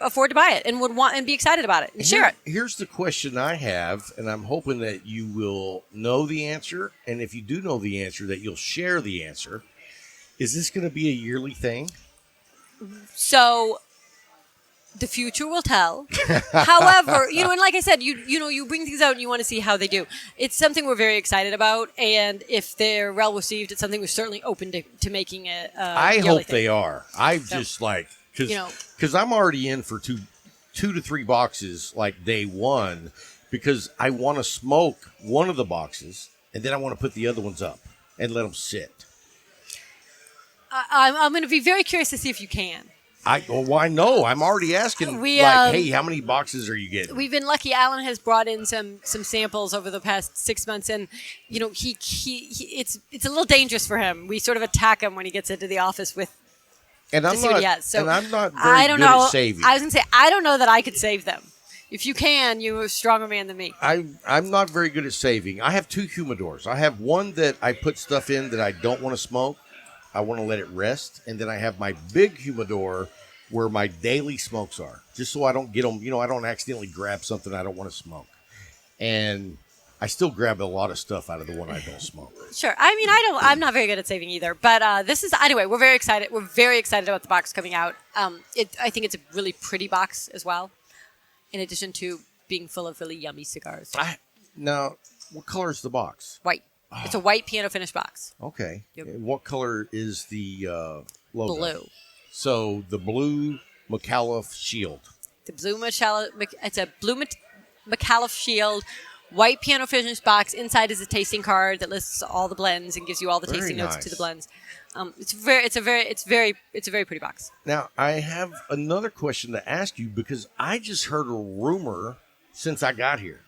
Speaker 5: afford to buy it and would want and be excited about it and share it.
Speaker 3: Here's the question I have, and I'm hoping that you will know the answer, and if you do know the answer, that you'll share the answer. Is this going to be a yearly thing?
Speaker 5: So the future will tell. However, and like I said, you bring things out and you want to see how they do. It's something we're very excited about, and if they're well received, it's something we're certainly open to making it.
Speaker 3: I hope they are. Because I'm already in for two to three boxes like day one, because I want to smoke one of the boxes and then I want to put the other ones up and let them sit.
Speaker 5: I'm going to be very curious to see if you can.
Speaker 3: I know. I'm already asking. Hey, how many boxes are you getting?
Speaker 5: We've been lucky. Alan has brought in some samples over the past 6 months, and it's a little dangerous for him. We sort of attack him when he gets into the office with.
Speaker 3: And I'm not
Speaker 5: I don't
Speaker 3: very good
Speaker 5: know.
Speaker 3: at saving.
Speaker 5: I was going to say I don't know that I could save them. If you can, you're a stronger man than me.
Speaker 3: I'm not very good at saving. I have two humidors. I have one that I put stuff in that I don't want to smoke. I want to let it rest. And then I have my big humidor where my daily smokes are, just so I don't get them, I don't accidentally grab something I don't want to smoke. And I still grab a lot of stuff out of the one I don't smoke.
Speaker 5: Sure. I mean, I'm not very good at saving either. But anyway, we're very excited. We're very excited about the box coming out. I think it's a really pretty box as well, in addition to being full of really yummy cigars.
Speaker 3: Now, what color is the box?
Speaker 5: White. It's a white piano finish box.
Speaker 3: Okay.
Speaker 5: Yep.
Speaker 3: And what color is the logo?
Speaker 5: Blue.
Speaker 3: So the blue Micallef shield.
Speaker 5: The blue it's a blue Micallef shield, white piano finish box. Inside is a tasting card that lists all the blends and gives you all the tasting notes to the blends. It's a very pretty box.
Speaker 3: Now, I have another question to ask you, because I just heard a rumor since I got here.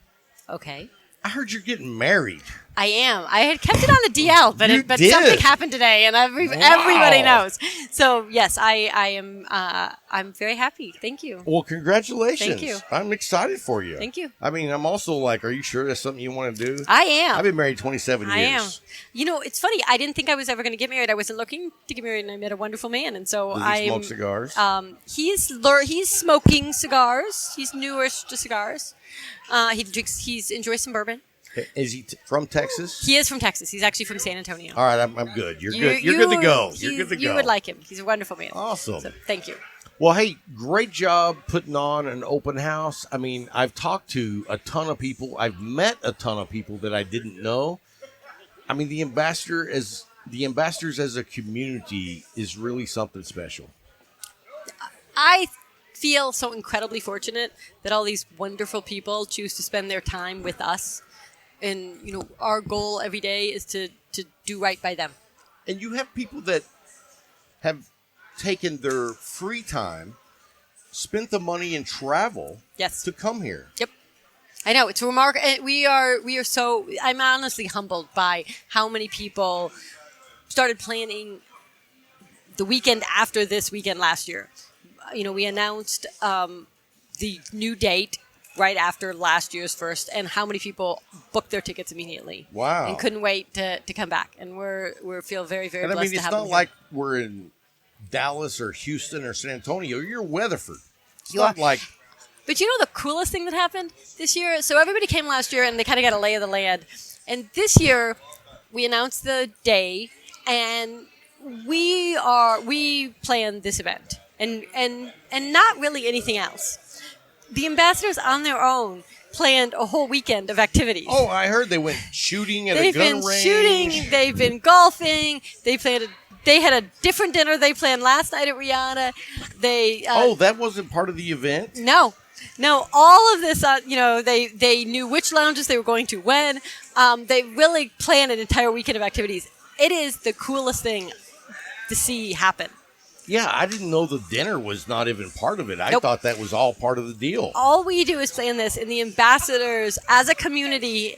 Speaker 5: Okay.
Speaker 3: I heard you're getting married.
Speaker 5: I am. I had kept it on the DL, but
Speaker 3: did.
Speaker 5: something happened today, and everybody knows. So yes, I am. I'm very happy. Thank you.
Speaker 3: Well, congratulations.
Speaker 5: Thank you.
Speaker 3: I'm excited for you.
Speaker 5: Thank you.
Speaker 3: I mean, I'm also like, are you sure that's something you want to do?
Speaker 5: I am.
Speaker 3: I've been married 27 years.
Speaker 5: I am. It's funny. I didn't think I was ever going to get married. I wasn't looking to get married, and I met a wonderful man. And so
Speaker 3: Does he smoke cigars?
Speaker 5: He's smoking cigars. He's newish to cigars. He enjoys some bourbon.
Speaker 3: Is he from Texas?
Speaker 5: He is from Texas. He's actually from San Antonio.
Speaker 3: All right, I'm good. You're good. You're good to go. You're good to go.
Speaker 5: You would like him. He's a wonderful man.
Speaker 3: Awesome.
Speaker 5: So, thank you.
Speaker 3: Well, hey, great job putting on an open house. I mean, I've talked to a ton of people. I've met a ton of people that I didn't know. I mean, the ambassadors as a community is really something special.
Speaker 5: I feel so incredibly fortunate that all these wonderful people choose to spend their time with us. And, our goal every day is to do right by them.
Speaker 3: And you have people that have taken their free time, spent the money and travel to come here.
Speaker 5: Yep. I know. It's remarkable. We are so, I'm honestly humbled by how many people started planning the weekend after this weekend last year. We announced the new date right after last year's first, and how many people booked their tickets immediately.
Speaker 3: Wow.
Speaker 5: And couldn't wait to come back. And we feel very, very blessed to have them.
Speaker 3: It's not like we're in Dallas or Houston or San Antonio. You're Weatherford. It's not like...
Speaker 5: But the coolest thing that happened this year? So everybody came last year, and they kind of got a lay of the land. And this year, we announced the day, and we planned this event and not really anything else. The ambassadors on their own planned a whole weekend of activities.
Speaker 3: Oh, I heard they went shooting at a gun range.
Speaker 5: They've been shooting. They've been golfing. They had a different dinner they planned last night at Rihanna.
Speaker 3: That wasn't part of the event?
Speaker 5: No, all of this, they knew which lounges they were going to when. They really planned an entire weekend of activities. It is the coolest thing to see happen.
Speaker 3: Yeah, I didn't know the dinner was not even part of it. I
Speaker 5: Nope.
Speaker 3: thought that was all part of the deal.
Speaker 5: All we do is plan this, and the ambassadors, as a community,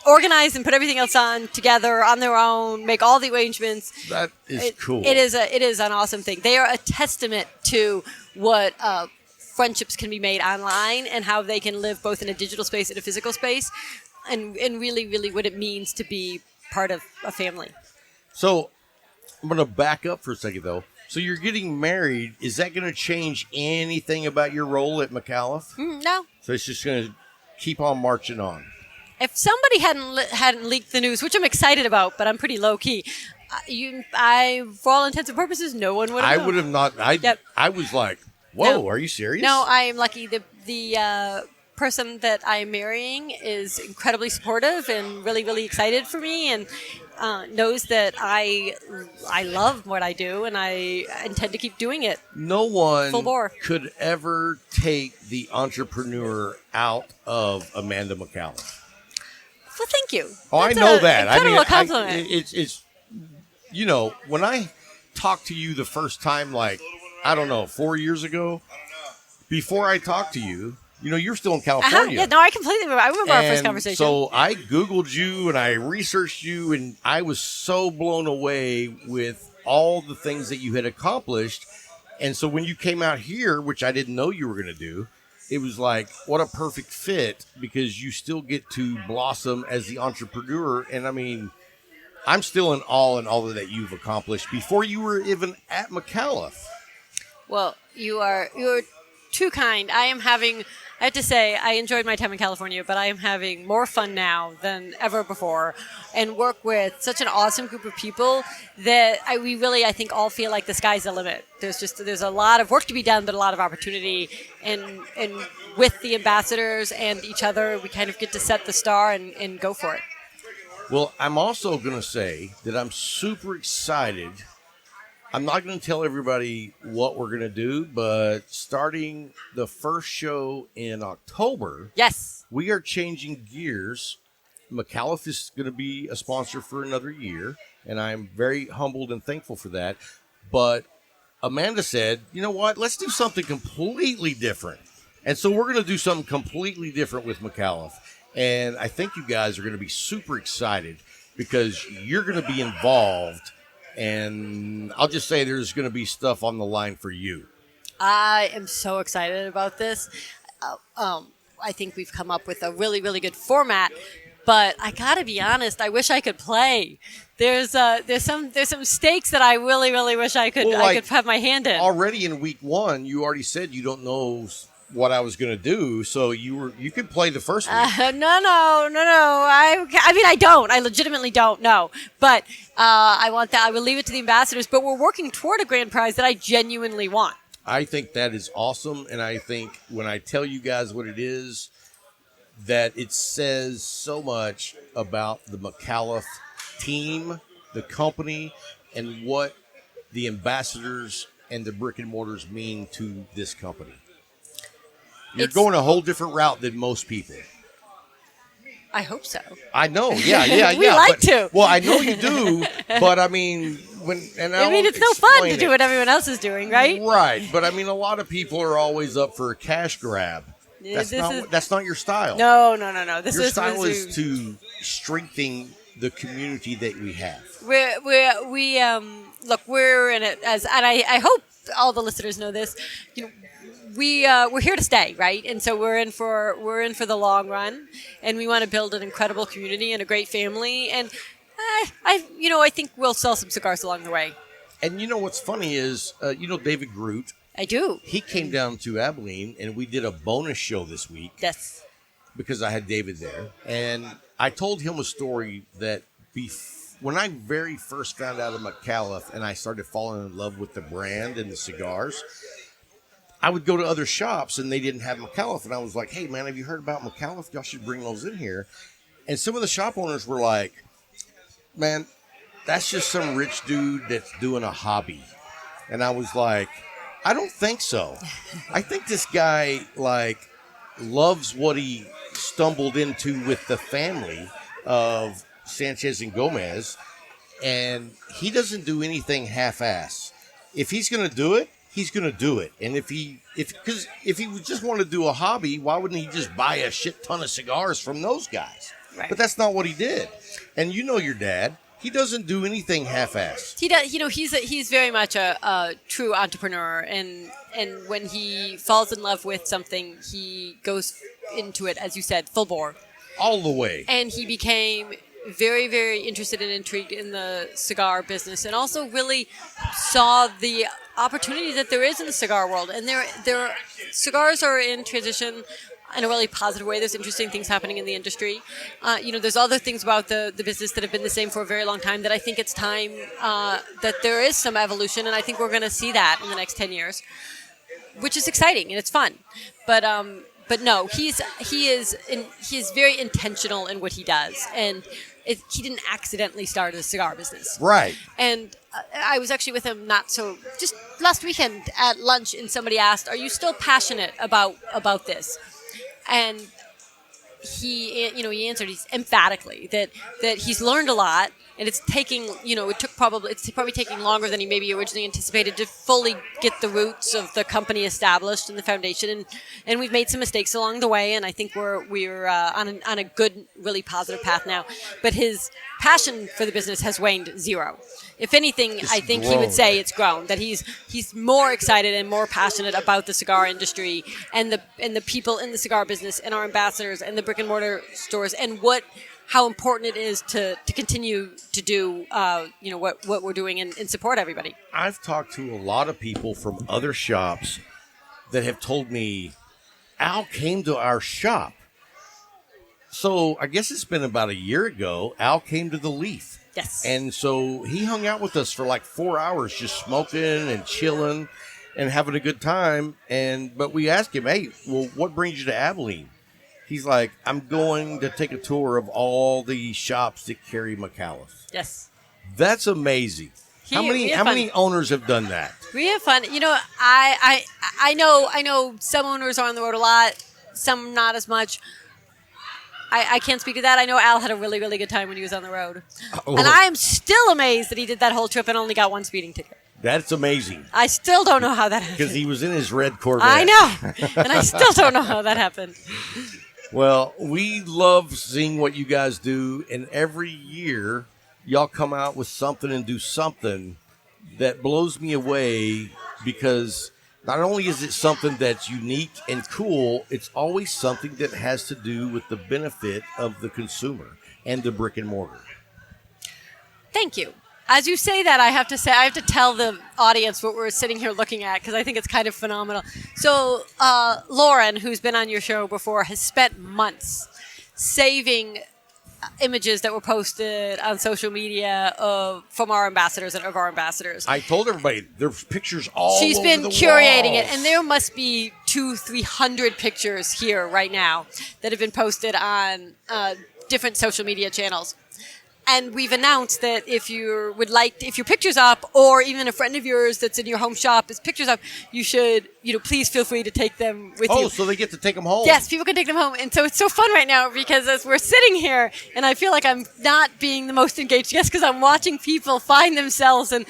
Speaker 5: organize and put everything else on together on their own, make all the arrangements.
Speaker 3: That is cool.
Speaker 5: It is an awesome thing. They are a testament to what friendships can be made online and how they can live both in a digital space and a physical space, and really, really what it means to be part of a family.
Speaker 3: So I'm going to back up for a second, though. So you're getting married. Is that going to change anything about your role at Micallef?
Speaker 5: No.
Speaker 3: So it's just going to keep on marching on.
Speaker 5: If somebody hadn't leaked the news, which I'm excited about, but I'm pretty low key, for all intents and purposes, no one would have known.
Speaker 3: I would have not. I was like, whoa, are you serious?
Speaker 5: No, I am lucky. The person that I'm marrying is incredibly supportive and really, really excited for me, and knows that I love what I do, and I intend to keep doing it.
Speaker 3: No one
Speaker 5: Full bore.
Speaker 3: could ever take the entrepreneur out of Amanda Micallef.
Speaker 5: Well, thank you.
Speaker 3: Oh,
Speaker 5: That's
Speaker 3: I know that.
Speaker 5: Incredible compliment.
Speaker 3: It's when I talked to you the first time, like, I don't know, 4 years ago, before I talked to you, you're still in California.
Speaker 5: Yeah, no, I completely remember. I remember our first conversation.
Speaker 3: So I Googled you and I researched you, and I was so blown away with all the things that you had accomplished. And so when you came out here, which I didn't know you were going to do, it was like, what a perfect fit, because you still get to blossom as the entrepreneur. And I mean, I'm still in awe in all that you've accomplished before you were even at Micallef.
Speaker 5: Well, you're too kind. I have to say, I enjoyed my time in California, but I am having more fun now than ever before, and work with such an awesome group of people that we really, I think, all feel like the sky's the limit. There's a lot of work to be done, but a lot of opportunity, and with the ambassadors and each other, we kind of get to set the star and go for it.
Speaker 3: Well, I'm also going to say that I'm super excited. I'm not going to tell everybody what we're going to do, but starting the first show in October,
Speaker 5: yes,
Speaker 3: we are changing gears. Micallef is going to be a sponsor for another year, and I'm very humbled and thankful for that. But Amanda said, you know what, let's do something completely different. And so we're going to do something completely different with Micallef. And I think you guys are going to be super excited because you're going to be involved. And I'll just say there's going to be stuff on the line for you.
Speaker 5: I am so excited about this. I think we've come up with a really, really good format. But I gotta be honest, I wish I could play. There's some stakes that I really, really wish I could have my hand in.
Speaker 3: Already in week one, you already said you don't know what I was going to do, so you could play the first week.
Speaker 5: No. I don't. I legitimately don't know. But I want that. I will leave it to the ambassadors. But we're working toward a grand prize that I genuinely want.
Speaker 3: I think that is awesome, and I think when I tell you guys what it is, that it says so much about the Micallef team, the company, and what the ambassadors and the brick and mortars mean to this company. You're going a whole different route than most people.
Speaker 5: I hope so.
Speaker 3: I know, yeah.
Speaker 5: We like to.
Speaker 3: Well, I know you do, but I mean, it's
Speaker 5: no fun to do what everyone else is doing, right?
Speaker 3: Right, but I mean, a lot of people are always up for a cash grab. That's not your style.
Speaker 5: No. Your
Speaker 3: style is to strengthen the community that we have.
Speaker 5: We're in it and I hope all the listeners know this. We're here to stay, right? And so we're in for the long run, and we want to build an incredible community and a great family. And I think we'll sell some cigars along the way.
Speaker 3: And what's funny is, David Groot.
Speaker 5: I do.
Speaker 3: He came down to Abilene, and we did a bonus show this week.
Speaker 5: Yes. Because
Speaker 3: I had David there, and I told him a story that when I very first found out of Micallef and I started falling in love with the brand and the cigars, I would go to other shops and they didn't have Micallef. And I was like, hey, man, have you heard about Micallef? Y'all should bring those in here. And some of the shop owners were like, man, that's just some rich dude that's doing a hobby. And I was like, I don't think so. I think this guy, like, loves what he stumbled into with the family of Sanchez and Gomez, and he doesn't do anything half-ass. If he's going to do it, he's going to do it. And if he would just want to do a hobby, why wouldn't he just buy a shit ton of cigars from those guys? Right. But that's not what he did. And you know your dad. He doesn't do anything half-assed.
Speaker 5: He does. You know, he's very much a true entrepreneur, and when he falls in love with something, he goes into it, as you said, full bore,
Speaker 3: all the way.
Speaker 5: And he became very, very interested and intrigued in the cigar business, and also really saw the opportunity that there is in the cigar world. And there cigars are in transition in a really positive way. There's interesting things happening in the industry. There's other things about the business that have been the same for a very long time that I think it's time that there is some evolution, and I think we're going to see that in the next 10 years, which is exciting and it's fun. But no, he is very intentional in what he does, and he didn't accidentally start a cigar business.
Speaker 3: Right.
Speaker 5: And I was actually with him just last weekend at lunch, and somebody asked, "Are you still passionate about this?" And he answered emphatically that he's learned a lot, and it's probably taking longer than he maybe originally anticipated to fully get the roots of the company established and the foundation, and we've made some mistakes along the way, and I think we're on a good, really positive path now. But his passion for the business has waned zero. If anything, I think he would say it's grown. That he's more excited and more passionate about the cigar industry and the people in the cigar business and our ambassadors and the brick and mortar stores, and how important it is to continue to do what we're doing and support everybody.
Speaker 3: I've talked to a lot of people from other shops that have told me Al came to our shop. So I guess it's been about a year ago. Al came to the Leaf.
Speaker 5: Yes.
Speaker 3: And so he hung out with us for like 4 hours, just smoking and chilling and having a good time. But we asked him, hey, well, what brings you to Abilene? He's like, I'm going to take a tour of all the shops that carry Micallef.
Speaker 5: Yes.
Speaker 3: That's amazing. How many owners have done that?
Speaker 5: We have fun. I know some owners are on the road a lot, some not as much. I can't speak to that. I know Al had a really, really good time when he was on the road. Oh. And I am still amazed that he did that whole trip and only got one speeding ticket.
Speaker 3: That's amazing.
Speaker 5: I still don't know how that happened.
Speaker 3: Because he was in his red Corvette.
Speaker 5: I know. And I still don't know how that happened.
Speaker 3: Well, we love seeing what you guys do. And every year, y'all come out with something and do something that blows me away, because not only is it something that's unique and cool, it's always something that has to do with the benefit of the consumer and the brick and mortar.
Speaker 5: Thank you. As you say that, I have to tell the audience what we're sitting here looking at, because I think it's kind of phenomenal. So Lauren, who's been on your show before, has spent months saving images that were posted on social media from our ambassadors and of our ambassadors.
Speaker 3: I told everybody there's pictures all over the walls.
Speaker 5: She's been curating it, and there must be 200-300 pictures here right now that have been posted on different social media channels. And we've announced that if your picture's up, or even a friend of yours that's in your home shop is pictures up, you should, please feel free to take them with you.
Speaker 3: Oh, so they get to take them home.
Speaker 5: Yes, people can take them home. And so it's so fun right now, because as we're sitting here, and I feel like I'm not being the most engaged guest, because I'm watching people find themselves and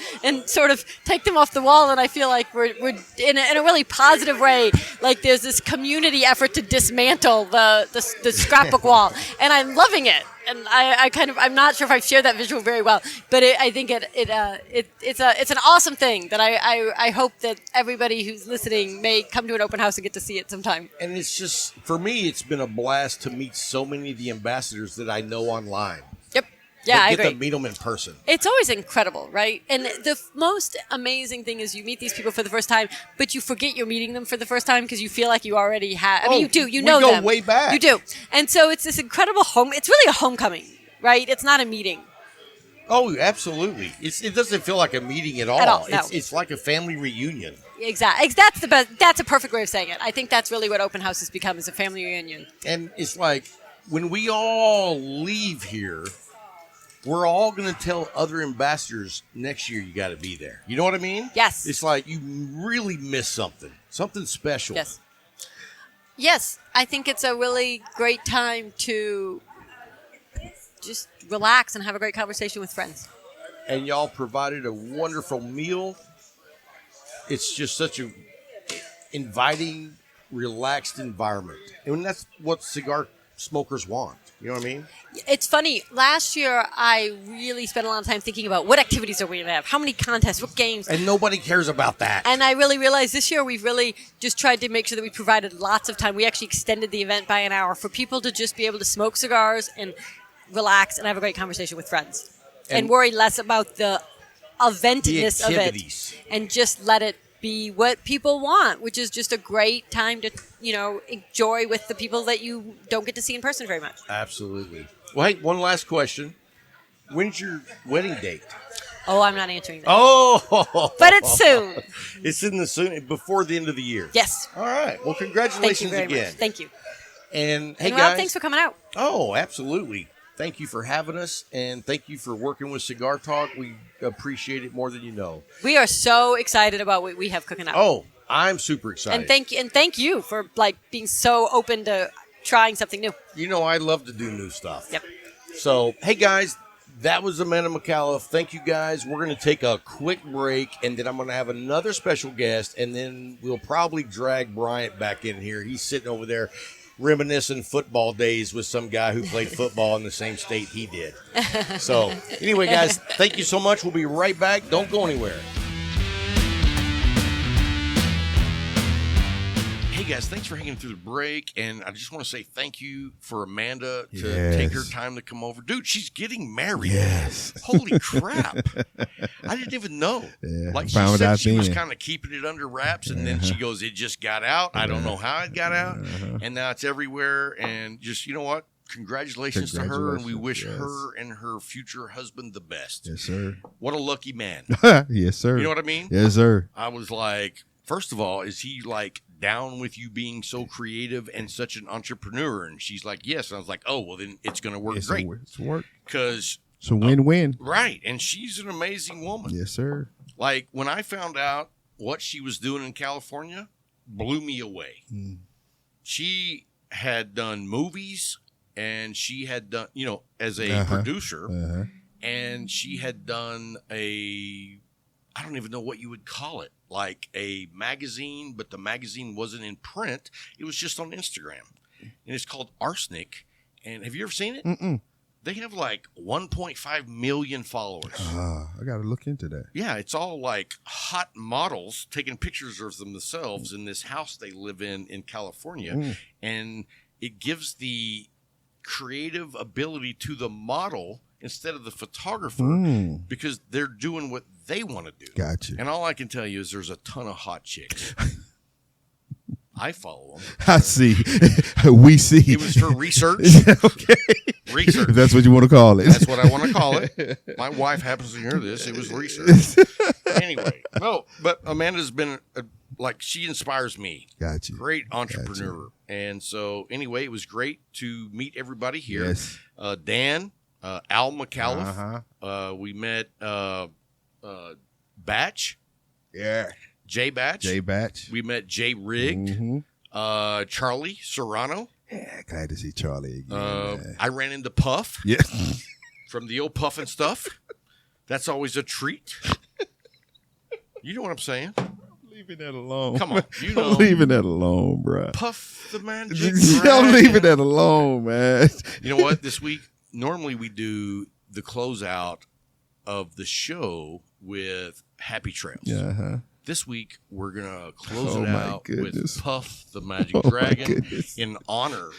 Speaker 5: sort of take them off the wall, and I feel like we're in a really positive way. Like there's this community effort to dismantle the scrapbook wall, and I'm loving it. And I'm not sure if I've shared that visual very well, but I think it's an awesome thing that I hope that everybody who's listening may come to an open house and get to see it sometime.
Speaker 3: And it's just, for me, it's been a blast to meet so many of the ambassadors that I know online.
Speaker 5: Yep. Yeah, I agree.
Speaker 3: Get to meet them in person.
Speaker 5: It's always incredible, right? And the most amazing thing is you meet these people for the first time, but you forget you're meeting them for the first time because you feel like you already have. I mean, you do. You know them.
Speaker 3: We go way back.
Speaker 5: You do. And so it's this incredible It's really a homecoming, right? It's not a meeting.
Speaker 3: Oh, absolutely. It doesn't feel like a meeting at all.
Speaker 5: No.
Speaker 3: It's like a family reunion.
Speaker 5: Exactly. That's the best. That's a perfect way of saying it. I think that's really what open house has become, is a family reunion.
Speaker 3: And it's like when we all leave here, we're all going to tell other ambassadors next year you got to be there. You know what I mean?
Speaker 5: Yes.
Speaker 3: It's like you really miss something special.
Speaker 5: Yes. Yes, I think it's a really great time to just relax and have a great conversation with friends.
Speaker 3: And y'all provided a wonderful meal. It's just such a inviting, relaxed environment. And that's what cigar smokers want. You know what I mean?
Speaker 5: It's funny. Last year, I really spent a lot of time thinking about what activities are we going to have, how many contests, what games.
Speaker 3: And nobody cares about that.
Speaker 5: And I really realized this year we've really just tried to make sure that we provided lots of time. We actually extended the event by an hour for people to just be able to smoke cigars and relax and have a great conversation with friends. And worry less about the eventness of it. And just let it be what people want, which is just a great time to, enjoy with the people that you don't get to see in person very much.
Speaker 3: Absolutely. Well, hey, one last question. When's your wedding date?
Speaker 5: Oh, I'm not answering that.
Speaker 3: Oh!
Speaker 5: But it's soon.
Speaker 3: It's before the end of the year.
Speaker 5: Yes.
Speaker 3: All right. Well, congratulations
Speaker 5: Thank you very
Speaker 3: again.
Speaker 5: much. Thank you.
Speaker 3: And hey,
Speaker 5: Rob,
Speaker 3: guys.
Speaker 5: thanks for coming out.
Speaker 3: Oh, absolutely. Thank you for having us, and thank you for working with Cigar Talk. We appreciate it more than you know.
Speaker 5: We are so excited about what we have cooking up.
Speaker 3: Oh, I'm super excited.
Speaker 5: And thank you for being so open to trying something new.
Speaker 3: You know, I love to do new stuff.
Speaker 5: Yep.
Speaker 3: So, hey guys, that was Amanda Micallef. Thank you guys. We're going to take a quick break, and then I'm going to have another special guest, and then we'll probably drag Bryant back in here. He's sitting over there reminiscing football days with some guy who played football in the same state he did. So, anyway, guys, thank you so much. We'll be right back. Don't go anywhere. Hey, guys, thanks for hanging through the break. And I just want to say thank you for Amanda to take her time to come over. Dude, she's getting married.
Speaker 7: Yes.
Speaker 3: Holy crap. I didn't even know.
Speaker 7: Yeah,
Speaker 3: like, she said she was kind of keeping it under wraps, and then she goes, it just got out. I don't know how it got out. And now it's everywhere. And just, you know what? Congratulations to her, and we wish her and her future husband the best.
Speaker 7: Yes, sir.
Speaker 3: What a lucky man.
Speaker 7: Yes, sir.
Speaker 3: You know what I mean?
Speaker 7: Yes, sir.
Speaker 3: I was like, first of all, is he like down with you being so creative and such an entrepreneur? And she's like, yes. And I was like, oh, well, then it's going to work great.
Speaker 7: It's work.
Speaker 3: Because
Speaker 7: it's a win-win.
Speaker 3: Right. And she's an amazing woman.
Speaker 7: Yes, sir.
Speaker 3: Like, when I found out what she was doing in California, blew me away. She had done movies, and she had done, as a producer, and she had done I don't even know what you would call it, like a magazine, but the magazine wasn't in print. It was just on Instagram. And it's called Arsenic. And have you ever seen it?
Speaker 7: Mm-mm.
Speaker 3: They have like 1.5 million followers.
Speaker 7: I got to look into that.
Speaker 3: Yeah, it's all like hot models taking pictures of themselves in this house they live in California. And it gives the creative ability to the model instead of the photographer because they're doing what they want to do.
Speaker 7: Gotcha.
Speaker 3: And all I can tell you is there's a ton of hot chicks. I follow them.
Speaker 7: I see. We see.
Speaker 3: It was for research.
Speaker 7: Okay.
Speaker 3: Research.
Speaker 7: If that's what you want to call it.
Speaker 3: That's what I want to call it. My wife happens to hear this. It was research. Anyway. No, but Amanda's been, she inspires me.
Speaker 7: Gotcha.
Speaker 3: Great entrepreneur. Gotcha. And so, anyway, it was great to meet everybody here.
Speaker 7: Yes.
Speaker 3: Dan. Al Micallef. We met Batch.
Speaker 7: Yeah.
Speaker 3: Jay Batch. We met Jay Rigged. Charlie Serrano.
Speaker 7: Yeah, glad to see Charlie again.
Speaker 3: I ran into Puff.
Speaker 7: Yeah.
Speaker 3: From the old Puff and Stuff. That's always a treat. You know what I'm saying?
Speaker 7: Leaving that alone.
Speaker 3: Come on. You know.
Speaker 7: I'm leaving that alone, bro.
Speaker 3: Puff the Magic
Speaker 7: I'm
Speaker 3: Dragon.
Speaker 7: leaving that alone, man.
Speaker 3: You know what? This week, normally we do the closeout of the show with Happy Trails. This week, we're going to close it out with Puff the Magic Dragon in honor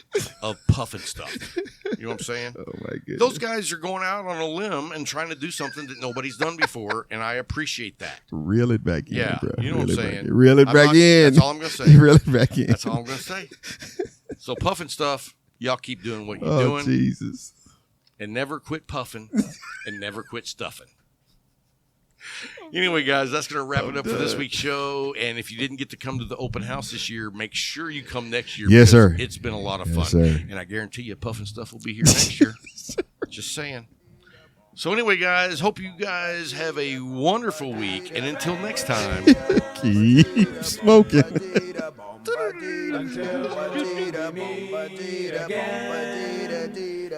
Speaker 3: of Puff and Stuff. You know what I'm saying?
Speaker 7: Oh, my goodness.
Speaker 3: Those guys are going out on a limb and trying to do something that nobody's done before, and I appreciate that.
Speaker 7: Reel it back in,
Speaker 3: yeah,
Speaker 7: bro.
Speaker 3: You know what I'm saying?
Speaker 7: Reel it back in.
Speaker 3: That's all I'm going to say.
Speaker 7: Reel it back in.
Speaker 3: That's all I'm going to say. So, Puff and Stuff, y'all keep doing what you're doing.
Speaker 7: Oh, Jesus.
Speaker 3: and never quit puffing and never quit stuffing. Anyway, guys, that's going to wrap it up for this week's show. And if you didn't get to come to the open house this year, make sure you come next year.
Speaker 7: Yes, sir.
Speaker 3: It's been a lot of
Speaker 7: Yes,
Speaker 3: fun.
Speaker 7: sir.
Speaker 3: And I guarantee you, puffing stuff will be here next year. Just saying. So anyway, guys, hope you guys have a wonderful week. And until next time,
Speaker 7: Keep smoking.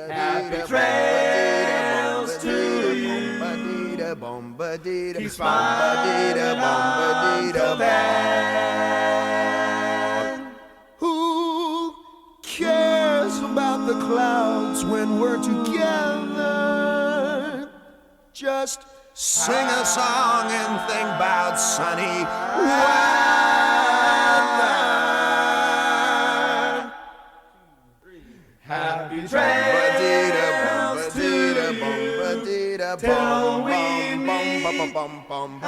Speaker 8: Happy trails to you. Keep smiling until then. Who cares about the clouds when we're together? Just sing a song and think about sunny weather. Happy trails to you till we meet again.